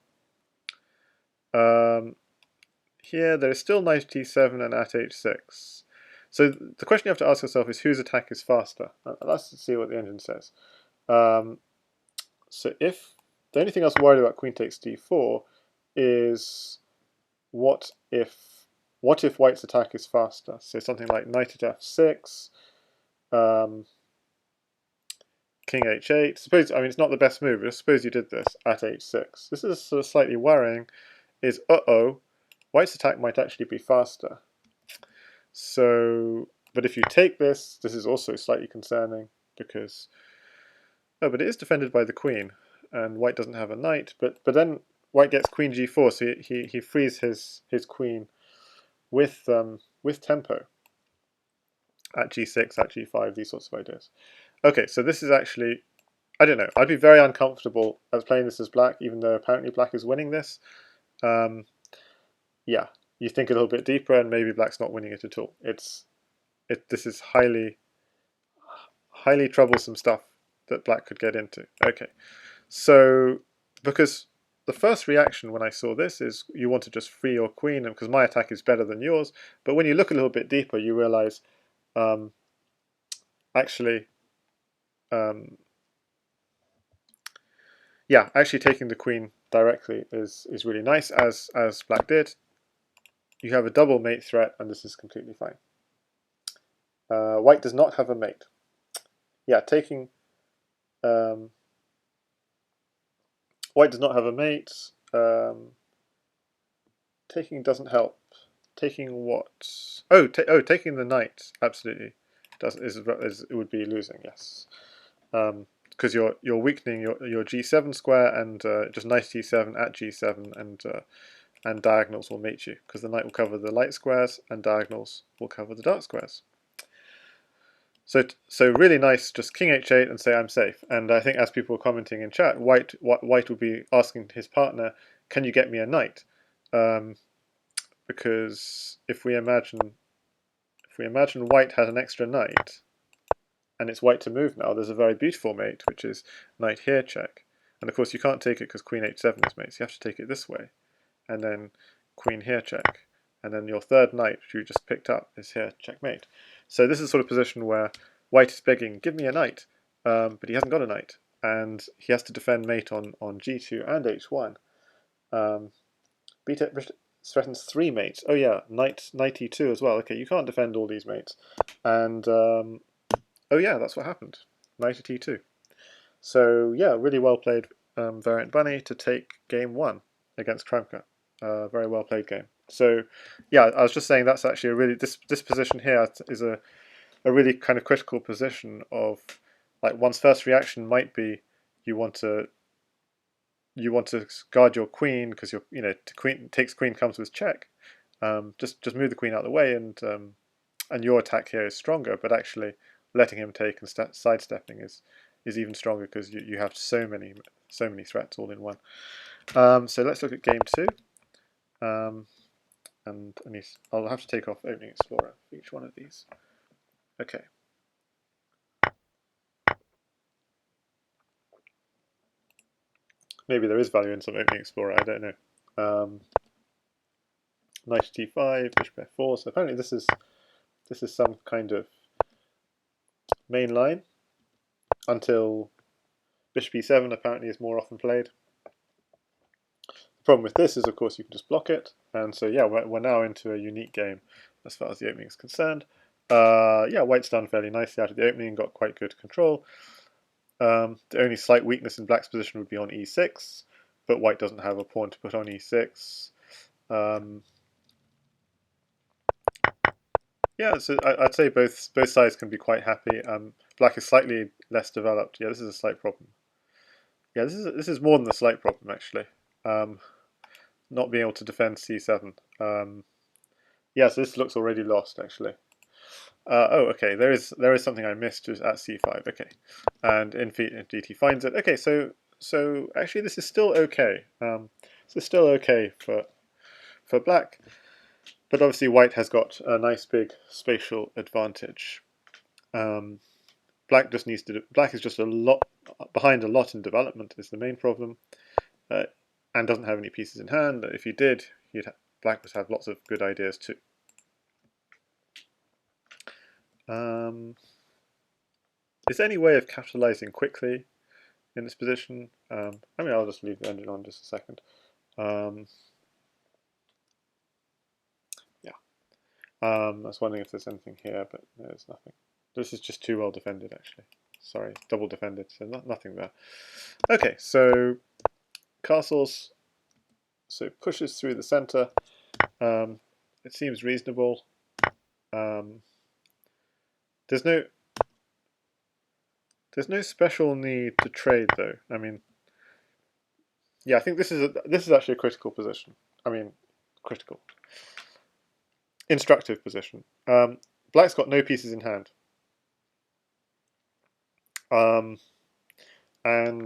Here there is still knight d7 and at h6. So the question you have to ask yourself is whose attack is faster? Let's see what the engine says. So if the only thing I was worried about queen takes d4 is what if white's attack is faster? So something like knight at f6, king h8. It's not the best move, but suppose you did this at h6. This is sort of slightly worrying. Is White's attack might actually be faster. So, but if you take this, this is also slightly concerning because, oh, but it is defended by the queen, and White doesn't have a knight. But then White gets queen g4, so he frees his queen with tempo at g6, at g5, these sorts of ideas. Okay, so this is actually, I don't know. I'd be very uncomfortable as playing this as black, even though apparently black is winning this. Yeah, you think a little bit deeper, and maybe black's not winning it at all. This is highly troublesome stuff that black could get into. Okay, so because the first reaction when I saw this is you want to just free your queen, and because my attack is better than yours. But when you look a little bit deeper, you realize actually, yeah, actually taking the queen directly is really nice, as black did. You have a double mate threat, and this is completely fine. White does not have a mate. Yeah, taking White does not have a mate. Taking doesn't help. Taking what? Oh, taking the knight absolutely it would be losing. Yes, because you're weakening your g7 square, and just knight e7 at g7, and diagonals will mate you because the knight will cover the light squares and diagonals will cover the dark squares. So really nice, just king h8 and say I'm safe. And I think as people were commenting in chat, White would be asking his partner, can you get me a knight? Because if we imagine White has an extra knight, and it's White to move now, there's a very beautiful mate, which is knight here check. And of course you can't take it because queen h7 is mate, so you have to take it this way. And then queen here check. And then your third knight, which you just picked up, is here checkmate. So this is a sort of position where White is begging, give me a knight, but he hasn't got a knight, and he has to defend mate on g2 and h1. Beta threatens 3 mates. Oh yeah, knight e2 as well. Okay, you can't defend all these mates. And oh yeah, that's what happened. Knight at e2. So yeah, really well played Variant Bunny to take game 1 against Kramka. Very well played game. So yeah, I was just saying that's actually a really, this position here is a really kind of critical position of, like, one's first reaction might be you want to guard your queen because queen comes with check. Just move the queen out of the way, and your attack here is stronger. But actually, letting him take and sidestepping is even stronger because you have so many threats all in one. So let's look at game 2. And I'll have to take off Opening Explorer for each one of these. Okay. Maybe there is value in some Opening Explorer, I don't know. Knight d5, bishop f4. So apparently this is some kind of main line until bishop e7 apparently is more often played. The problem with this is, of course, you can just block it, and so yeah, we're now into a unique game as far as the opening is concerned. Yeah, White's done fairly nicely out of the opening and got quite good control. The only slight weakness in Black's position would be on e6, but White doesn't have a pawn to put on e6. Yeah, so I'd say both sides can be quite happy. Black is slightly less developed. Yeah, this is a slight problem. Yeah, this is more than a slight problem actually. Not being able to defend c7. Yeah, so this looks already lost actually. Oh, okay. There is something I missed at c5. Okay, and indeed he finds it. Okay, so actually this is still okay. This is still okay for Black, but obviously White has got a nice big spatial advantage. Black just needs to. Black is just a lot behind a lot in development is the main problem, and doesn't have any pieces in hand. If he did, Black would have lots of good ideas too. Is there any way of capitalizing quickly in this position? I mean, I'll just leave the engine on just a second. Yeah. I was wondering if there's anything here, but there's nothing. This is just too well defended, actually. Sorry, double defended, so nothing there. Okay, so castles. So pushes through the center. It seems reasonable. There's no special need to trade though. I mean, yeah, I think this is actually a critical position. I mean, critical, instructive position. Black's got no pieces in hand, and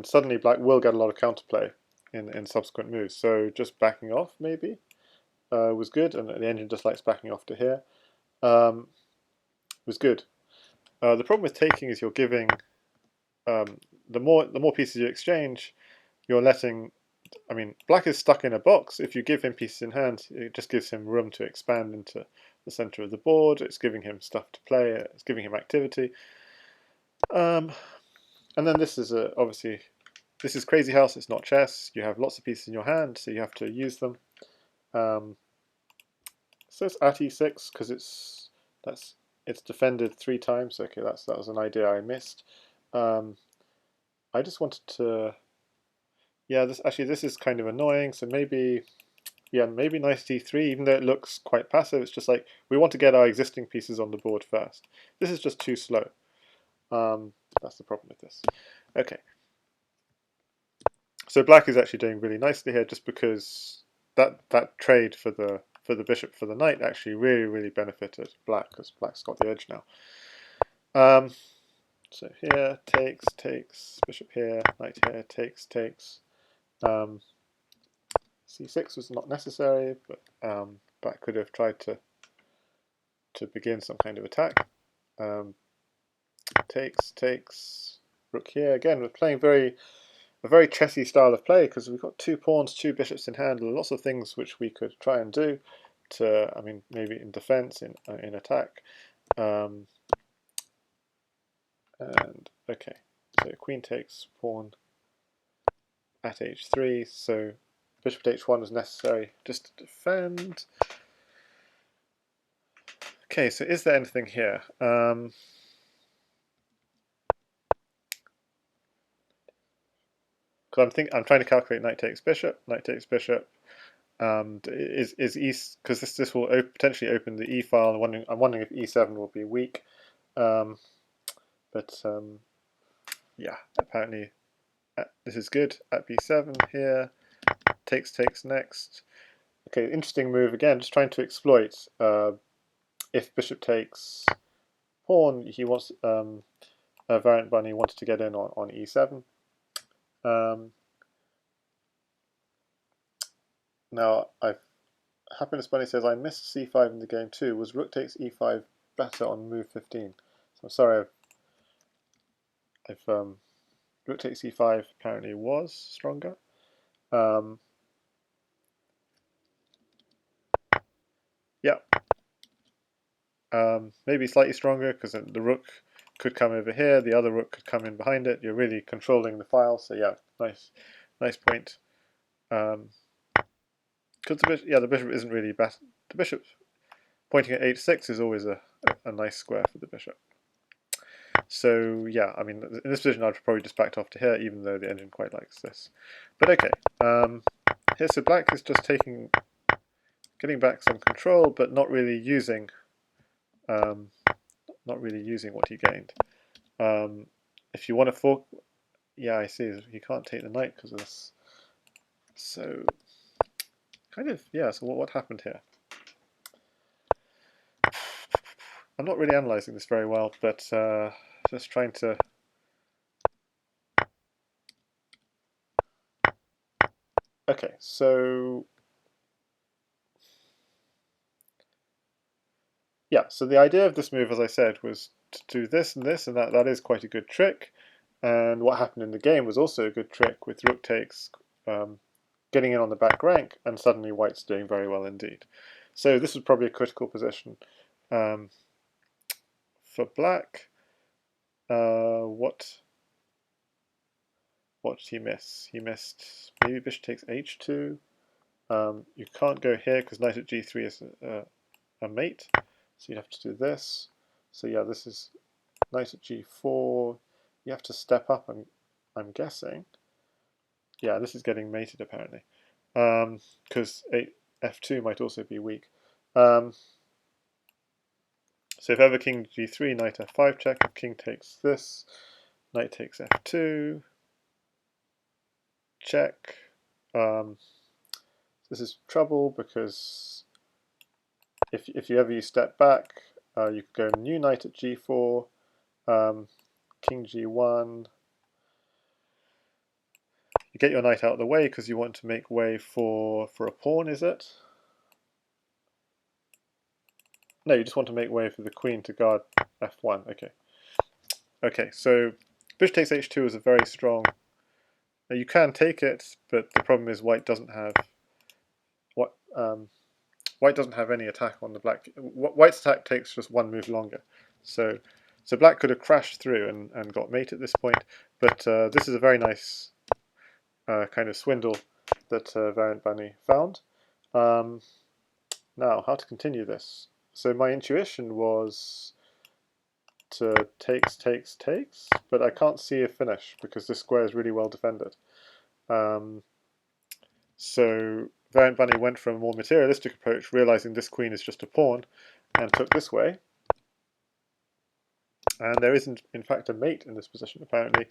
suddenly Black will get a lot of counterplay in subsequent moves. So just backing off maybe was good, and the engine just likes backing off to here. Was good. The problem with taking is you're giving the more pieces you exchange, you're letting. I mean, Black is stuck in a box. If you give him pieces in hand, it just gives him room to expand into the center of the board. It's giving him stuff to play. It's giving him activity. And then this is obviously this is Crazyhouse. It's not chess. You have lots of pieces in your hand, so you have to use them. So it's at e6 because it's defended 3 times. Okay, that was an idea I missed. I just wanted to. Yeah, this is kind of annoying. So maybe, yeah, maybe knight d3. Even though it looks quite passive, it's just like we want to get our existing pieces on the board first. This is just too slow. That's the problem with this. Okay. So Black is actually doing really nicely here, just because that trade for the bishop for the knight actually really benefited Black, because Black's got the edge now. So here takes bishop here, knight here, takes. C6 was not necessary, but Black could have tried to begin some kind of attack. Takes, rook here. Again, we're playing a very chessy style of play, because we've got 2 pawns, 2 bishops in hand, lots of things which we could try and do to, I mean, maybe in defense, in attack. And okay, so queen takes, pawn at h3, so bishop at h1 was necessary just to defend. Okay, so is there anything here? Because I'm trying to calculate knight takes bishop. Is because this will potentially open the e file. I'm wondering if e7 will be weak. Yeah, apparently this is good. At b7 here, takes next. Okay, interesting move again. Just trying to exploit. If bishop takes pawn, he wants a variant bunny wanted to get in on e7. Now Happiness Bunny says I missed c5 in the game too. Was rook takes e5 better on move 15? So I'm sorry. Rook takes e5 apparently was stronger. Yeah. Maybe slightly stronger because the rook could come over here. The other rook could come in behind it. You're really controlling the file. So yeah, nice point. Because the bishop isn't really best. The bishop pointing at h6 is always a nice square for the bishop. So yeah, I mean, in this position I'd probably just backed off to here, even though the engine quite likes this. But okay, here so Black is just getting back some control, but not really using what he gained. If you want to fork, yeah, I see. You can't take the knight because of this. So kind of, yeah. So what happened here? I'm not really analysing this very well, but just trying to. Okay, so yeah, so the idea of this move, as I said, was to do this and this, and that is quite a good trick. And what happened in the game was also a good trick with rook takes, getting in on the back rank, and suddenly White's doing very well indeed. So this was probably a critical position for Black. What did he miss? He missed maybe bishop takes h2. You can't go here because knight at g3 is a mate, so you'd have to do this. So yeah, this is knight at g4. You have to step up, I'm guessing. Yeah, this is getting mated apparently, because f2 might also be weak. So if ever king g3, knight f5 check, if king takes this, knight takes f2, check. This is trouble because if you ever step back, you could go new knight at g4, king g1. You get your knight out of the way because you want to make way for a pawn, is it? No, you just want to make way for the queen to guard f1. Okay. Okay, so bishop takes h2 is a very strong. Now you can take it, but the problem is white doesn't have white doesn't have any attack on the black. White's attack takes just one move longer, so black could have crashed through and got mate at this point. But this is a very nice kind of swindle that Variant Bunny found. Now, how to continue this? So my intuition was to takes, but I can't see a finish because this square is really well defended. So Variant Bunny went for a more materialistic approach, realizing this queen is just a pawn, and took this way. And there isn't, in fact, a mate in this position, apparently,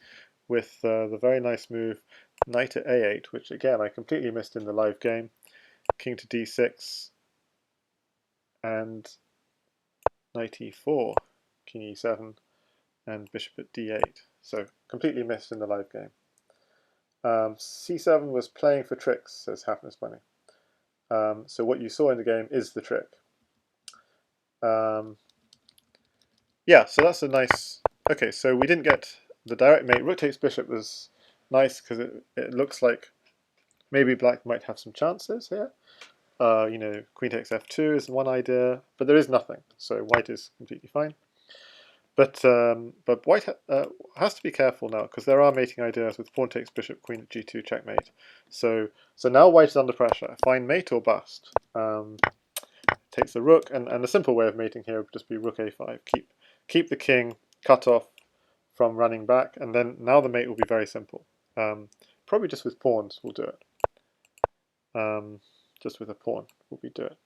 with the very nice move knight at a8, which, again, I completely missed in the live game, king to d6, and knight e4, king e7, and bishop at d8. So, completely missed in the live game. c7 was playing for tricks, says Happiness Bunny. So what you saw in the game is the trick. Yeah, so that's a nice... Okay, so we didn't get the direct mate. Rook takes bishop was nice because it looks like maybe black might have some chances here. You know, queen takes f2 is one idea, but there is nothing, so white is completely fine. But white has to be careful now because there are mating ideas with pawn takes bishop, queen at g2, checkmate. So now white is under pressure. Find mate or bust. Takes the rook, and a simple way of mating here would just be rook a5. Keep the king cut off from running back, and then now the mate will be very simple. Probably just with pawns we'll do it. Just with a pawn will be do it.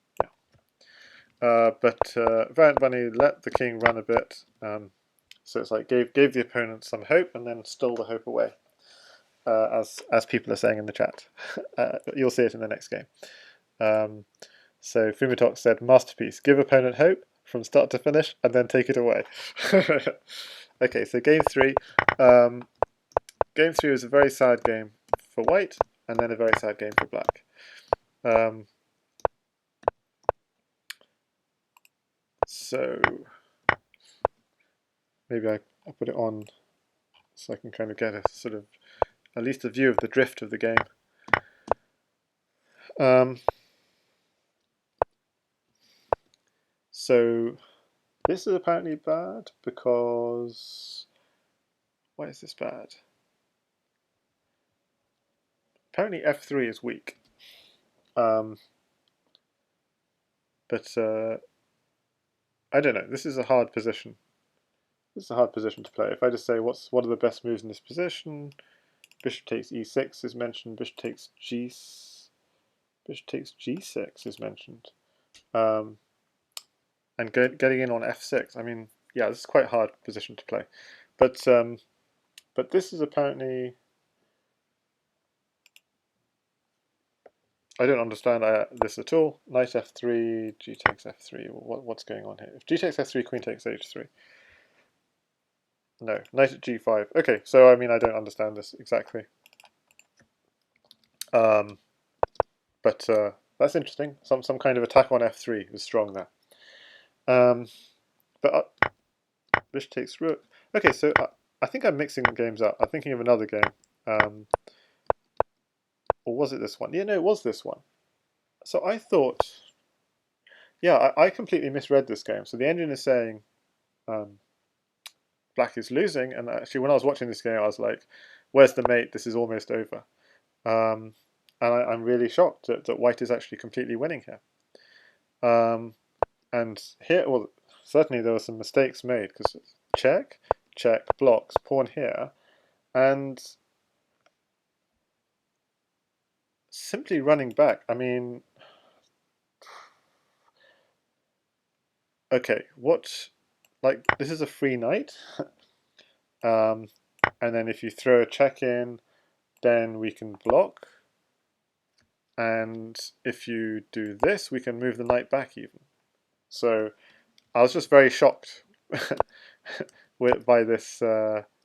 But Variant Bunny let the king run a bit, so it's like gave the opponent some hope and then stole the hope away, as people are saying in the chat. You'll see it in the next game. So Fumitalk said, masterpiece, give opponent hope from start to finish and then take it away. Okay, so game 3. Game 3 was a very sad game for white and then a very sad game for black. So maybe I'll put it on so I can kind of get a sort of at least a view of the drift of the game. So this is apparently bad because... Why is this bad? Apparently f3 is weak. But I don't know, this is a hard position. This is a hard position to play. If I just say what are the best moves in this position, bishop takes e6 is mentioned, bishop takes g6 is mentioned, and getting in on f6. I mean, yeah, this is quite a hard position to play, but this is apparently... I don't understand this at all. Knight f3, g takes f3. What's going on here? If g takes f3, queen takes h3. No, knight at g5. Okay, so I mean I don't understand this exactly. But that's interesting. Some kind of attack on f3 is strong there. But bishop takes rook. Okay, so I think I'm mixing games up. I'm thinking of another game. Or was it this one? Yeah, no, it was this one. So I thought... Yeah, I completely misread this game. So the engine is saying black is losing, and actually when I was watching this game I was like, where's the mate? This is almost over. And I'm really shocked that white is actually completely winning here. And here, well, certainly there were some mistakes made, because check, blocks, pawn here, and simply running back. I mean, okay, what, like, this is a free knight. And then if you throw a check in, then we can block. And if you do this, we can move the knight back even. So I was just very shocked by this,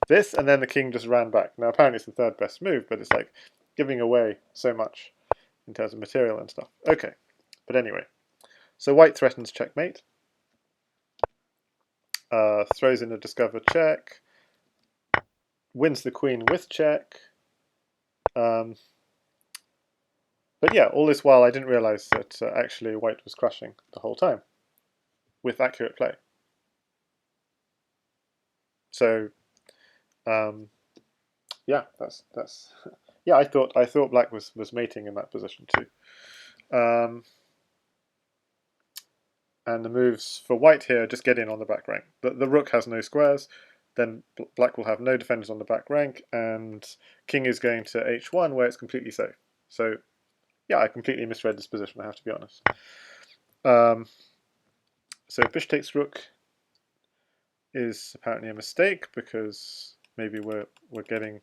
this, and then the king just ran back. Now apparently it's the third best move, but it's like giving away so much in terms of material and stuff. Okay, but anyway, so white threatens checkmate, throws in a discover check, wins the queen with check. But yeah, all this while I didn't realize that actually white was crushing the whole time with accurate play. So yeah, that's yeah. I thought black was mating in that position too. And the moves for white here just get in on the back rank. The rook has no squares, then black will have no defenders on the back rank, and king is going to h1 where it's completely safe. So yeah, I completely misread this position, I have to be honest. So bishop takes rook is apparently a mistake because maybe we're getting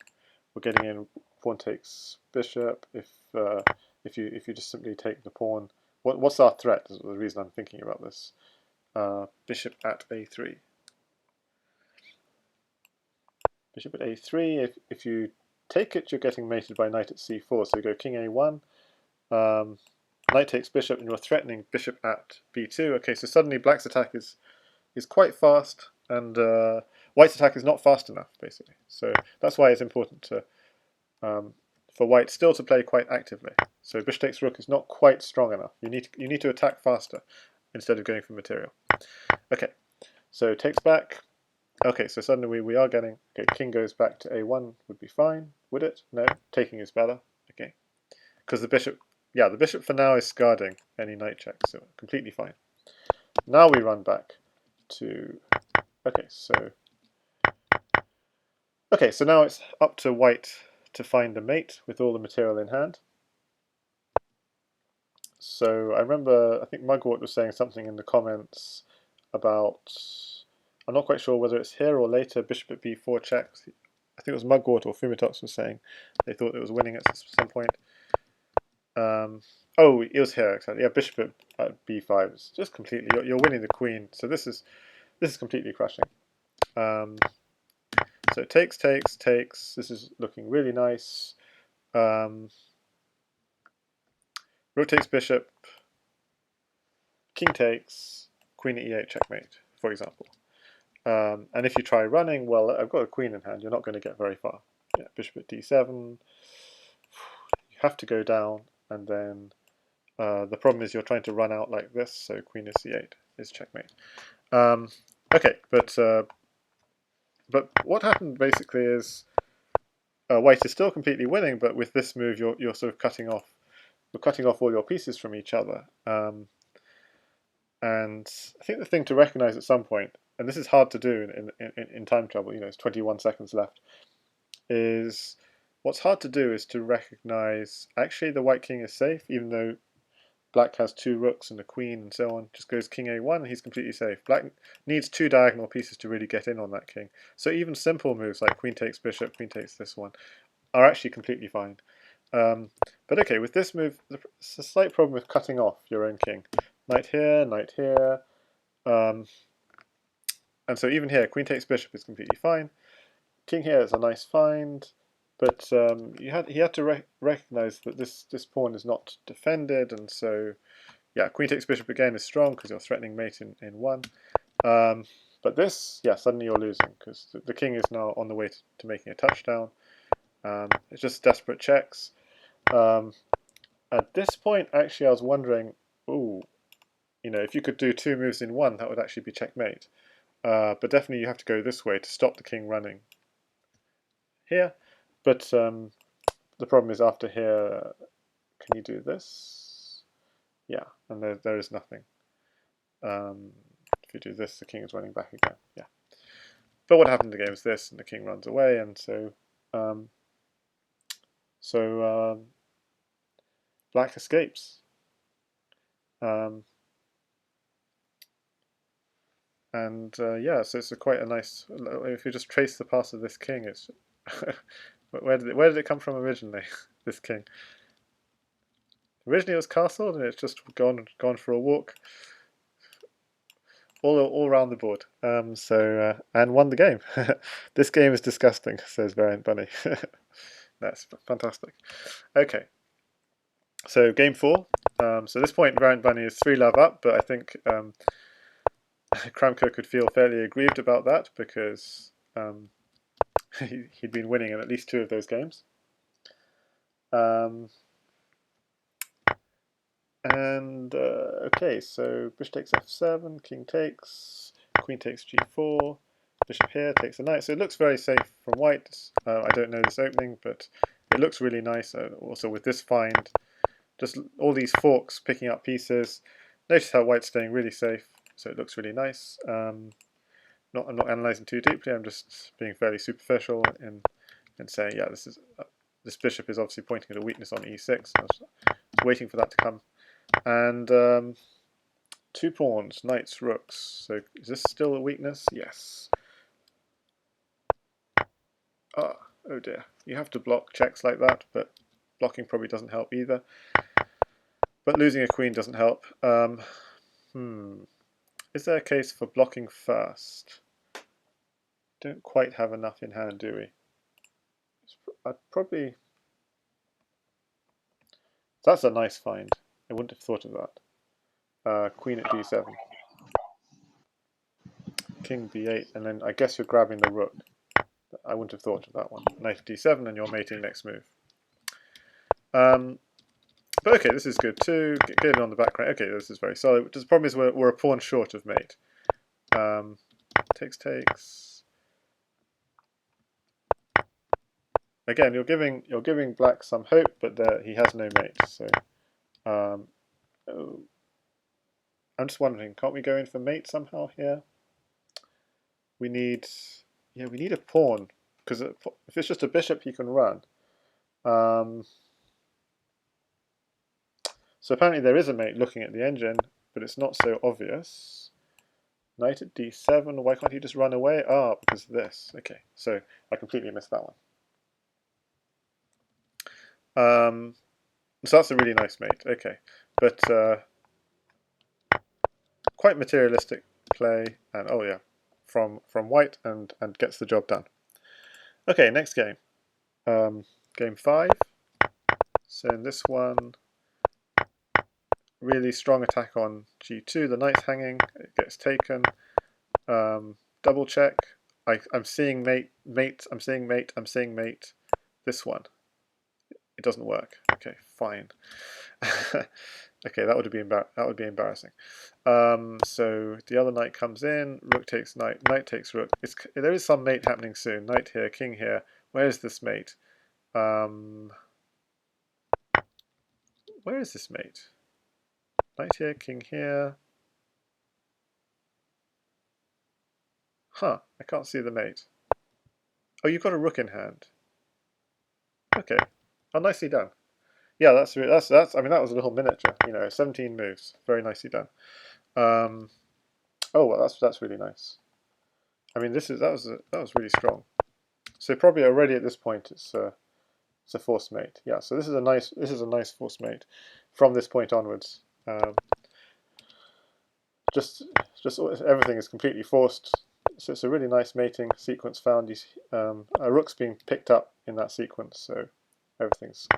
in pawn takes bishop if you just simply take the pawn. What's our threat is the reason I'm thinking about this. Bishop at a3. Bishop at a3, if you take it, you're getting mated by knight at c4, so you go king a1, knight takes bishop, and you're threatening bishop at b2. Okay, so suddenly black's attack is quite fast, and white's attack is not fast enough, basically. So that's why it's important to for white still to play quite actively. So bishop takes rook is not quite strong enough. You need to attack faster instead of going for material. Okay, so takes back. Okay, so suddenly we are getting, okay, king goes back to a1 would be fine, would it? No, taking is better, okay. Because the bishop, yeah, the bishop for now is guarding any knight check, so completely fine. Now we run back to, okay, so now it's up to white to find a mate with all the material in hand. So I remember, I think Mugwort was saying something in the comments about, I'm not quite sure whether it's here or later, bishop at b4 checks. I think it was Mugwort or Fumitox was saying they thought it was winning at some point. Oh, it was here, exactly. Yeah, bishop at b5 is just completely, you're winning the queen. So this is completely crushing. So takes. This is looking really nice. Rook takes bishop, king takes, queen at e8 checkmate, for example. And if you try running, well, I've got a queen in hand, you're not going to get very far. Yeah, bishop at d7, you have to go down, and then the problem is you're trying to run out like this, so queen is c8 is checkmate. Okay, but what happened basically is white is still completely winning, but with this move you're sort of cutting off all your pieces from each other. And I think the thing to recognize at some point, and this is hard to do in time travel, it's 21 seconds left, is what's hard to do is to recognize actually the white king is safe, even though black has two rooks and a queen and so on. Just goes king a1 and he's completely safe. Black needs two diagonal pieces to really get in on that king. So even simple moves like queen takes bishop, queen takes this one, are actually completely fine. But okay, with this move, it's a slight problem with cutting off your own king. Knight here, knight here. And so even here, queen takes bishop is completely fine. King here is a nice find, but he had to recognize that this pawn is not defended, and so yeah, queen takes bishop again is strong because you're threatening mate in one. But this, yeah, suddenly you're losing because the king is now on the way to making a touchdown. It's just desperate checks. At this point, actually, I was wondering, ooh, if you could do two moves in one, that would actually be checkmate. But definitely you have to go this way to stop the king running here. But the problem is after here, can you do this? Yeah, and there is nothing. If you do this, the king is running back again. Yeah. But what happened in the game is this, and the king runs away, and so black escapes. And yeah, so it's quite a nice. If you just trace the path of this king, it's where did it come from originally? This king. Originally it was castled, and it's just gone for a walk all around the board. And won the game. This game is disgusting, says Variant Bunny. That's fantastic. Okay, so game 4. So at this point, Variant Bunny is 3 love up, but I think Kramko could feel fairly aggrieved about that because he'd been winning in at least 2 of those games. Okay, so bishop takes f7, king takes, queen takes g4, bishop here takes the knight. So it looks very safe from white. I don't know this opening, but it looks really nice. Also with this find, just all these forks picking up pieces. Notice how white's staying really safe, so it looks really nice. I'm not analysing too deeply. I'm just being fairly superficial in saying, yeah, this bishop is obviously pointing at a weakness on e6. I was waiting for that to come. And 2 pawns, knights, rooks. So is this still a weakness? Yes. Oh dear. You have to block checks like that, but blocking probably doesn't help either. But losing a queen doesn't help. Is there a case for blocking first? Don't quite have enough in hand, do we? I'd probably... That's a nice find. I wouldn't have thought of that. Queen at d7. King b8, and then I guess you're grabbing the rook. I wouldn't have thought of that one. Knight at d7, and you're mating next move. But okay, this is good too. Get it on the background. Okay, this is very solid. The problem is we're a pawn short of mate. Takes. Again, you're giving black some hope, but he has no mate. So I'm just wondering, can't we go in for mate somehow here? We need a pawn, because if it's just a bishop, he can run. So apparently there is a mate looking at the engine, but it's not so obvious. Knight at d7, why can't he just run away? Ah, because of this. Okay, so I completely missed that one. So that's a really nice mate, okay. But quite materialistic play, and oh yeah, from white, and gets the job done. Okay, next game. Game 5. So in this one, really strong attack on g2. The knight's hanging, it gets taken. Double check. I'm seeing mate. I'm seeing mate. This one. It doesn't work. Okay, fine. Okay, that would be embarrassing. So the other knight comes in. Rook takes knight. Knight takes rook. There is some mate happening soon. Knight here, king here. Where is this mate? Where is this mate? Knight here, king here. Huh, I can't see the mate. Oh, you've got a rook in hand. Okay. Oh, nicely done. Yeah, that's. I mean, that was a little miniature. 17 moves. Very nicely done. Oh, well, that's really nice. I mean, that was really strong. So probably already at this point, it's a forced mate. Yeah. So this is a nice forced mate from this point onwards. Just everything is completely forced. So it's a really nice mating sequence found. A rook's being picked up in that sequence, so everything's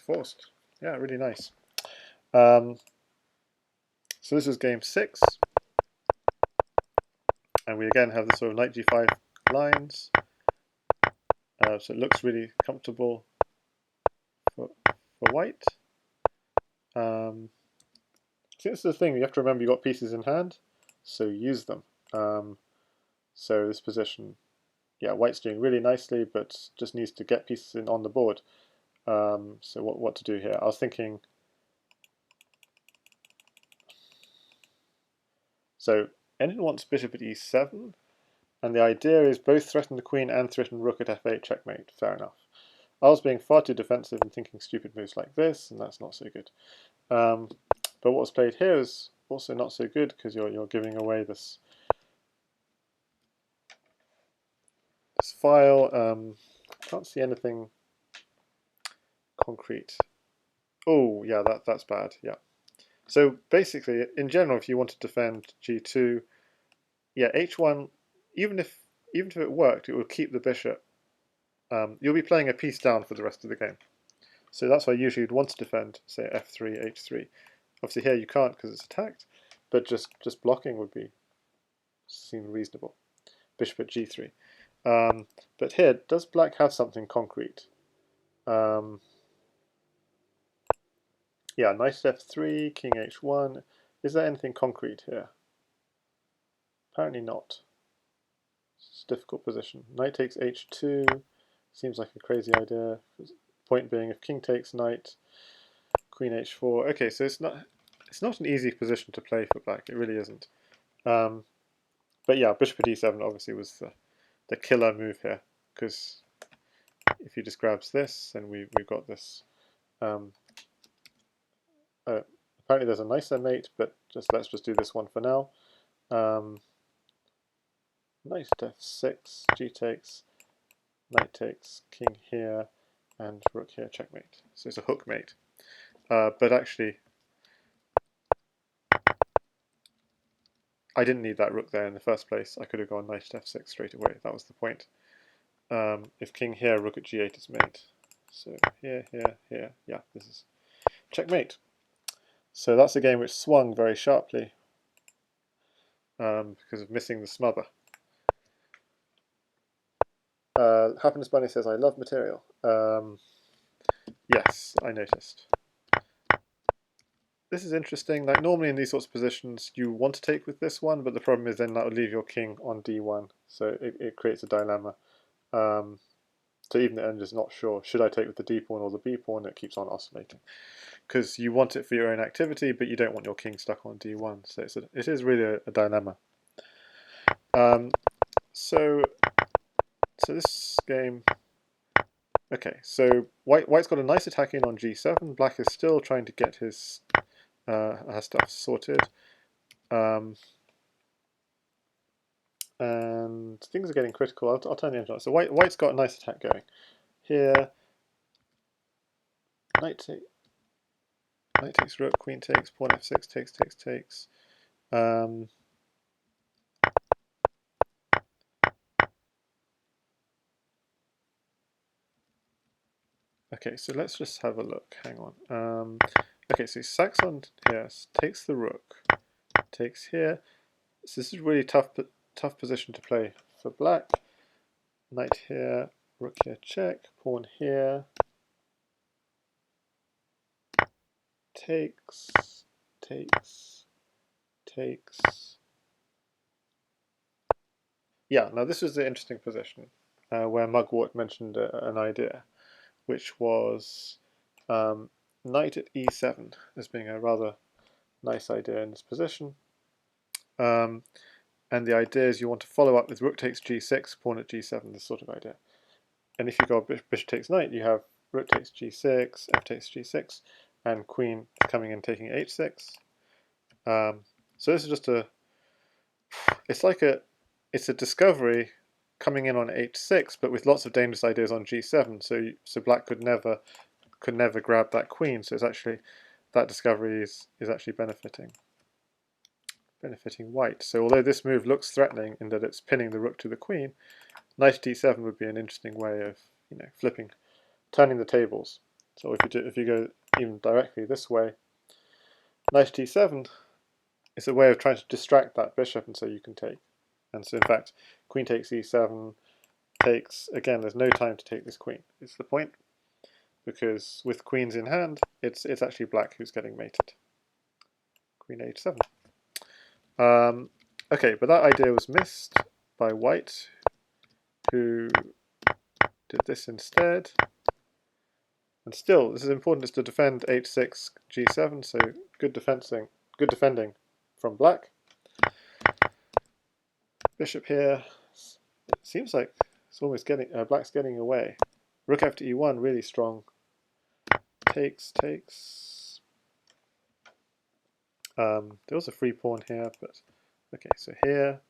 forced. Yeah, really nice. So this is game 6, and we again have the sort of knight g5 lines. So it looks really comfortable for white. See, this is the thing, you have to remember you've got pieces in hand, so use them. So this position, yeah, white's doing really nicely, but just needs to get pieces in on the board. So what to do here? I was thinking, so Enid wants bishop at e7, and the idea is both threaten the queen and threaten rook at f8 checkmate. Fair enough. I was being far too defensive and thinking stupid moves like this, and that's not so good. But what was played here is also not so good because you're giving away this file. Can't see anything concrete. Oh yeah, that's bad. Yeah. So basically, in general, if you want to defend g2, yeah, h1, even if it worked, it would keep the bishop. You'll be playing a piece down for the rest of the game. So that's why usually you'd want to defend, say, f3, h3. Obviously here you can't because it's attacked, but just blocking would seem reasonable. Bishop at g3. But here, does black have something concrete? Yeah, knight at f3, king h1. Is there anything concrete here? Apparently not. It's a difficult position. Knight takes h2. Seems like a crazy idea. Point being, if king takes knight, queen h4. Okay, so it's not an easy position to play for black. It really isn't. But yeah, bishop at e7 obviously was the killer move here, because if he just grabs this, then we've got this. Apparently there's a nicer mate, but let's just do this one for now. Knight f6, g takes, knight takes, king here, and rook here, checkmate. So it's a hook mate. But actually, I didn't need that rook there in the first place. I could have gone knight f6 straight away. That was the point. If king here, rook at g8 is mate. So here, yeah, this is checkmate. So that's a game which swung very sharply because of missing the smother. Happiness Bunny says, I love material. Yes, I noticed. This is interesting. Like normally in these sorts of positions, you want to take with this one, but the problem is then that would leave your king on d1, so it creates a dilemma. So even the end is not sure, should I take with the d pawn or the b pawn? It keeps on oscillating. Because you want it for your own activity, but you don't want your king stuck on d1, so it is really a dilemma. So this game, okay, so white's got a nice attack in on g7, black is still trying to get his her stuff sorted. And things are getting critical. I'll turn the engine on. So white's got a nice attack going. Here, knight takes rook, queen takes, pawn f6, takes. Okay, so let's just have a look. Hang on. Okay, so sacks on here, takes the rook, takes here. So this is really tough position to play for black. Knight here, rook here, check, pawn here. Takes. Yeah, now this was the interesting position where Mugwort mentioned an idea, which was knight at e7 as being a rather nice idea in this position. And the idea is you want to follow up with rook takes g6, pawn at g7, this sort of idea. And if you go bishop takes knight, you have rook takes g6, f takes g6, and queen coming in taking h6. So this is just it's a discovery coming in on h6, but with lots of dangerous ideas on g7. So black could never grab that queen. So it's actually that discovery is actually benefiting white. So although this move looks threatening in that it's pinning the rook to the queen, knight d7 would be an interesting way of turning the tables. So if you go even directly this way, knight d7 is a way of trying to distract that bishop, and so you can take. And so in fact, queen takes e7 takes, again, there's no time to take this queen. It's the point, because with queens in hand, it's actually black who's getting mated. Queen h7. Okay, but that idea was missed by white, who did this instead. And still, this is important, is to defend h6, g7, so good defending from black. Bishop here. It seems like it's almost getting black's getting away. Rook after e1, really strong. Takes. There was a free pawn here, but okay, so here,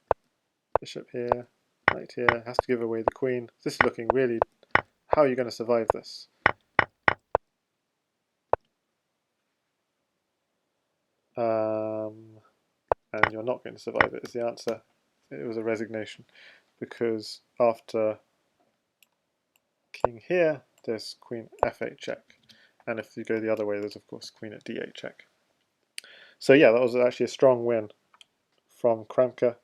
bishop here, knight here, has to give away the queen. This is looking really, how are you going to survive this? And you're not going to survive it is the answer. It was a resignation, because after king here, there's queen f8 check. And if you go the other way, there's of course queen at d8 check. So yeah, that was actually a strong win from Kramka.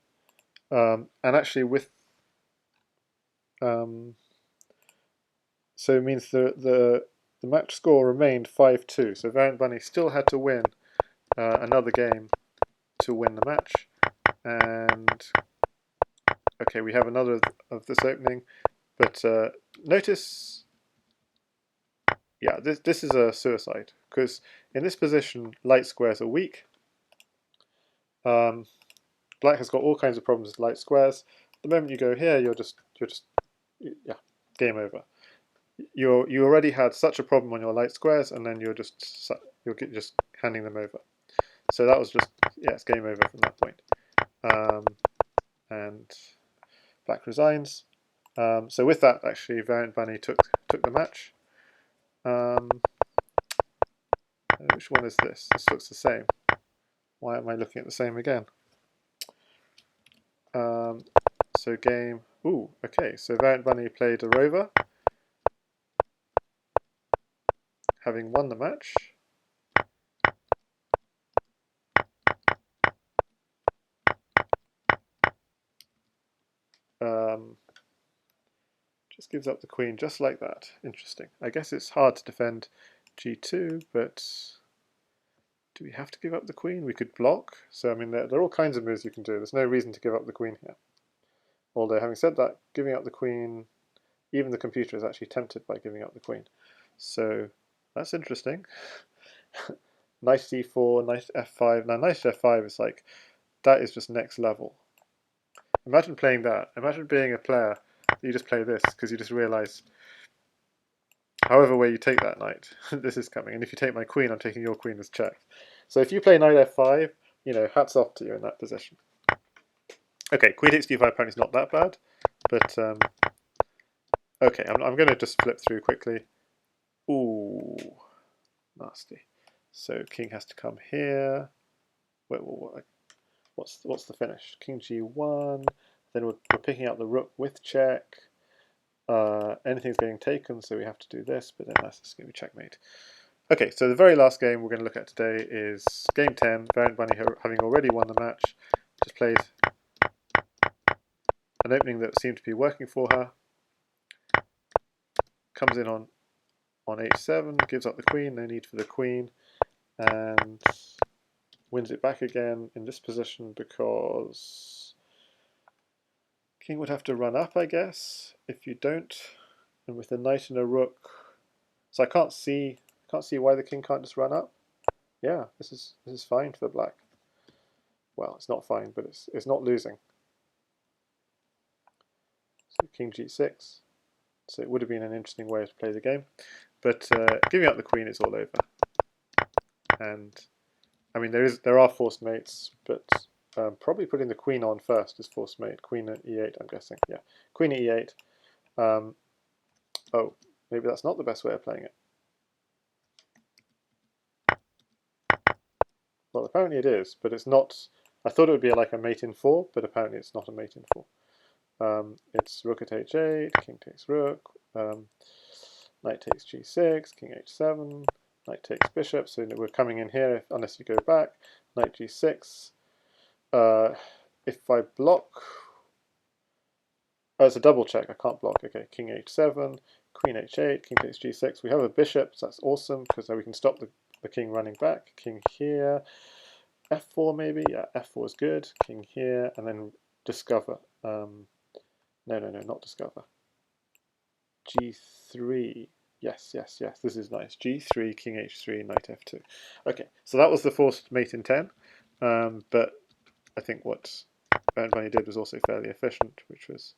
And actually with... so it means the match score remained 5-2. So Variant Bunny still had to win another game to win the match. And okay, we have another of this opening. But notice... yeah, this is a suicide, because in this position, light squares are weak. Black has got all kinds of problems with light squares. The moment you go here, you're just yeah, game over. You already had such a problem on your light squares, and then you're just handing them over. So that was just, yeah, it's game over from that point. And Black resigns. So with that, actually, Variant Bunny took the match. Which one is this? This looks the same. Why am I looking at the same again? So game... ooh, okay, so Variant Bunny played a rover, having won the match. Just gives up the queen just like that. Interesting. I guess it's hard to defend g2, but do we have to give up the queen? We could block. So, I mean, there are all kinds of moves you can do. There's no reason to give up the queen here. Although, having said that, giving up the queen, even the computer is actually tempted by giving up the queen. So, that's interesting. Knight d4, knight f5. Now, knight f5 is like, that is just next level. Imagine playing that. Imagine being a player, you just play this, because you just realise, however way you take that knight, this is coming. And if you take my queen, I'm taking your queen as checked. So if you play knight f5, you know, hats off to you in that position. Okay, queen takes d5 apparently is not that bad, but okay, I'm going to just flip through quickly. Ooh, nasty. So king has to come here. Wait, what's the finish? King g1. Then we're picking up the rook with check. Anything's getting taken, so we have to do this, but then that's just going to be checkmate. Okay, so the very last game we're going to look at today is game 10. Variant Bunny, having already won the match, just played an opening that seemed to be working for her. Comes in on h7, gives up the queen, no need for the queen, and wins it back again in this position because king would have to run up, I guess, if you don't. And with the knight and a rook, so I can't see why the king can't just run up. Yeah, this is fine for black. Well, it's not fine, but it's not losing. So king g6. So it would have been an interesting way to play the game, but giving up the queen is all over. And I mean, there are forced mates, but probably putting the queen on first is forced mate. Queen at e8, I'm guessing. Yeah, queen at e8. Oh, maybe that's not the best way of playing it. Well, apparently it is, but it's not. I thought it would be like a mate in 4, but apparently it's not a mate in 4. It's rook at h8, king takes rook, knight takes g6, king h7, knight takes bishop, so we're coming in here unless you go back, knight g6. If I block, oh, it's a double check, I can't block. Okay, king h7, queen h8, king takes g6. We have a bishop, so that's awesome, because we can stop the king running back. King here, f4 maybe, yeah, f4 is good, king here, and then discover. No, not discover. g3. Yes, this is nice. g3, king h3, knight f2. Okay, so that was the forced mate in 10. But I think what Variant Bunny did was also fairly efficient, which was...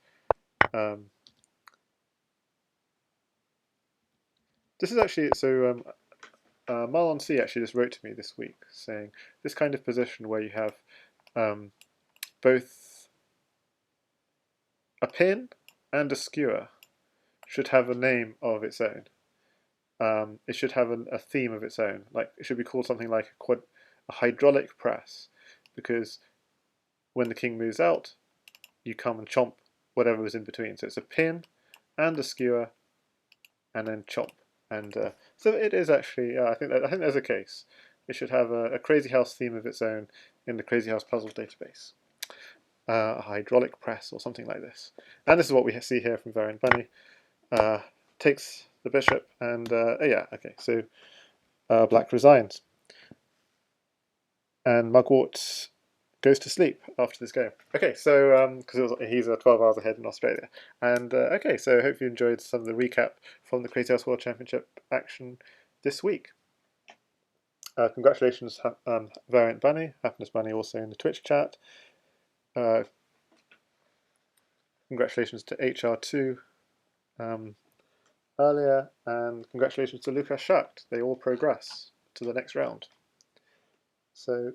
this is actually... So Marlon C actually just wrote to me this week saying this kind of position where you have both a pin and a skewer should have a name of its own. It should have a theme of its own. Like it should be called something like a hydraulic press, because when the king moves out, you come and chomp whatever was in between. So it's a pin and a skewer, and then chomp. And so it is actually. I think there's a case. It should have a Crazyhouse theme of its own in the Crazyhouse puzzle database. A hydraulic press or something like this. And this is what we see here from Variant Bunny. Takes the bishop and yeah, okay, so black resigns. And Mugwort goes to sleep after this game. Okay, so because he's 12 hours ahead in Australia. And okay, so I hope you enjoyed some of the recap from the Crazyhouse World Championship action this week. Congratulations, Variant Bunny, Happiness Bunny also in the Twitch chat. Congratulations to HR2 earlier, and congratulations to Lukas Schacht. They all progress to the next round. So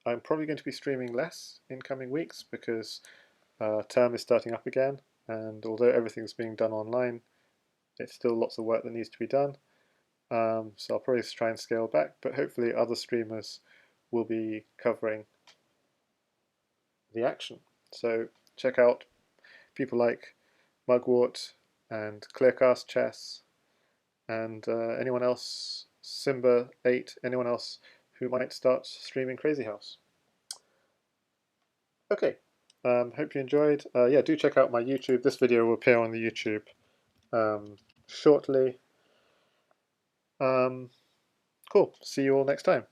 I'm probably going to be streaming less in coming weeks because term is starting up again, and although everything's being done online, it's still lots of work that needs to be done. So I'll probably try and scale back, but hopefully other streamers will be covering the action. So check out people like Mugwort and Clearcast Chess and anyone else, Simba8, anyone else who might start streaming Crazyhouse. Okay, hope you enjoyed. Yeah, do check out my YouTube. This video will appear on the YouTube shortly. Cool, see you all next time.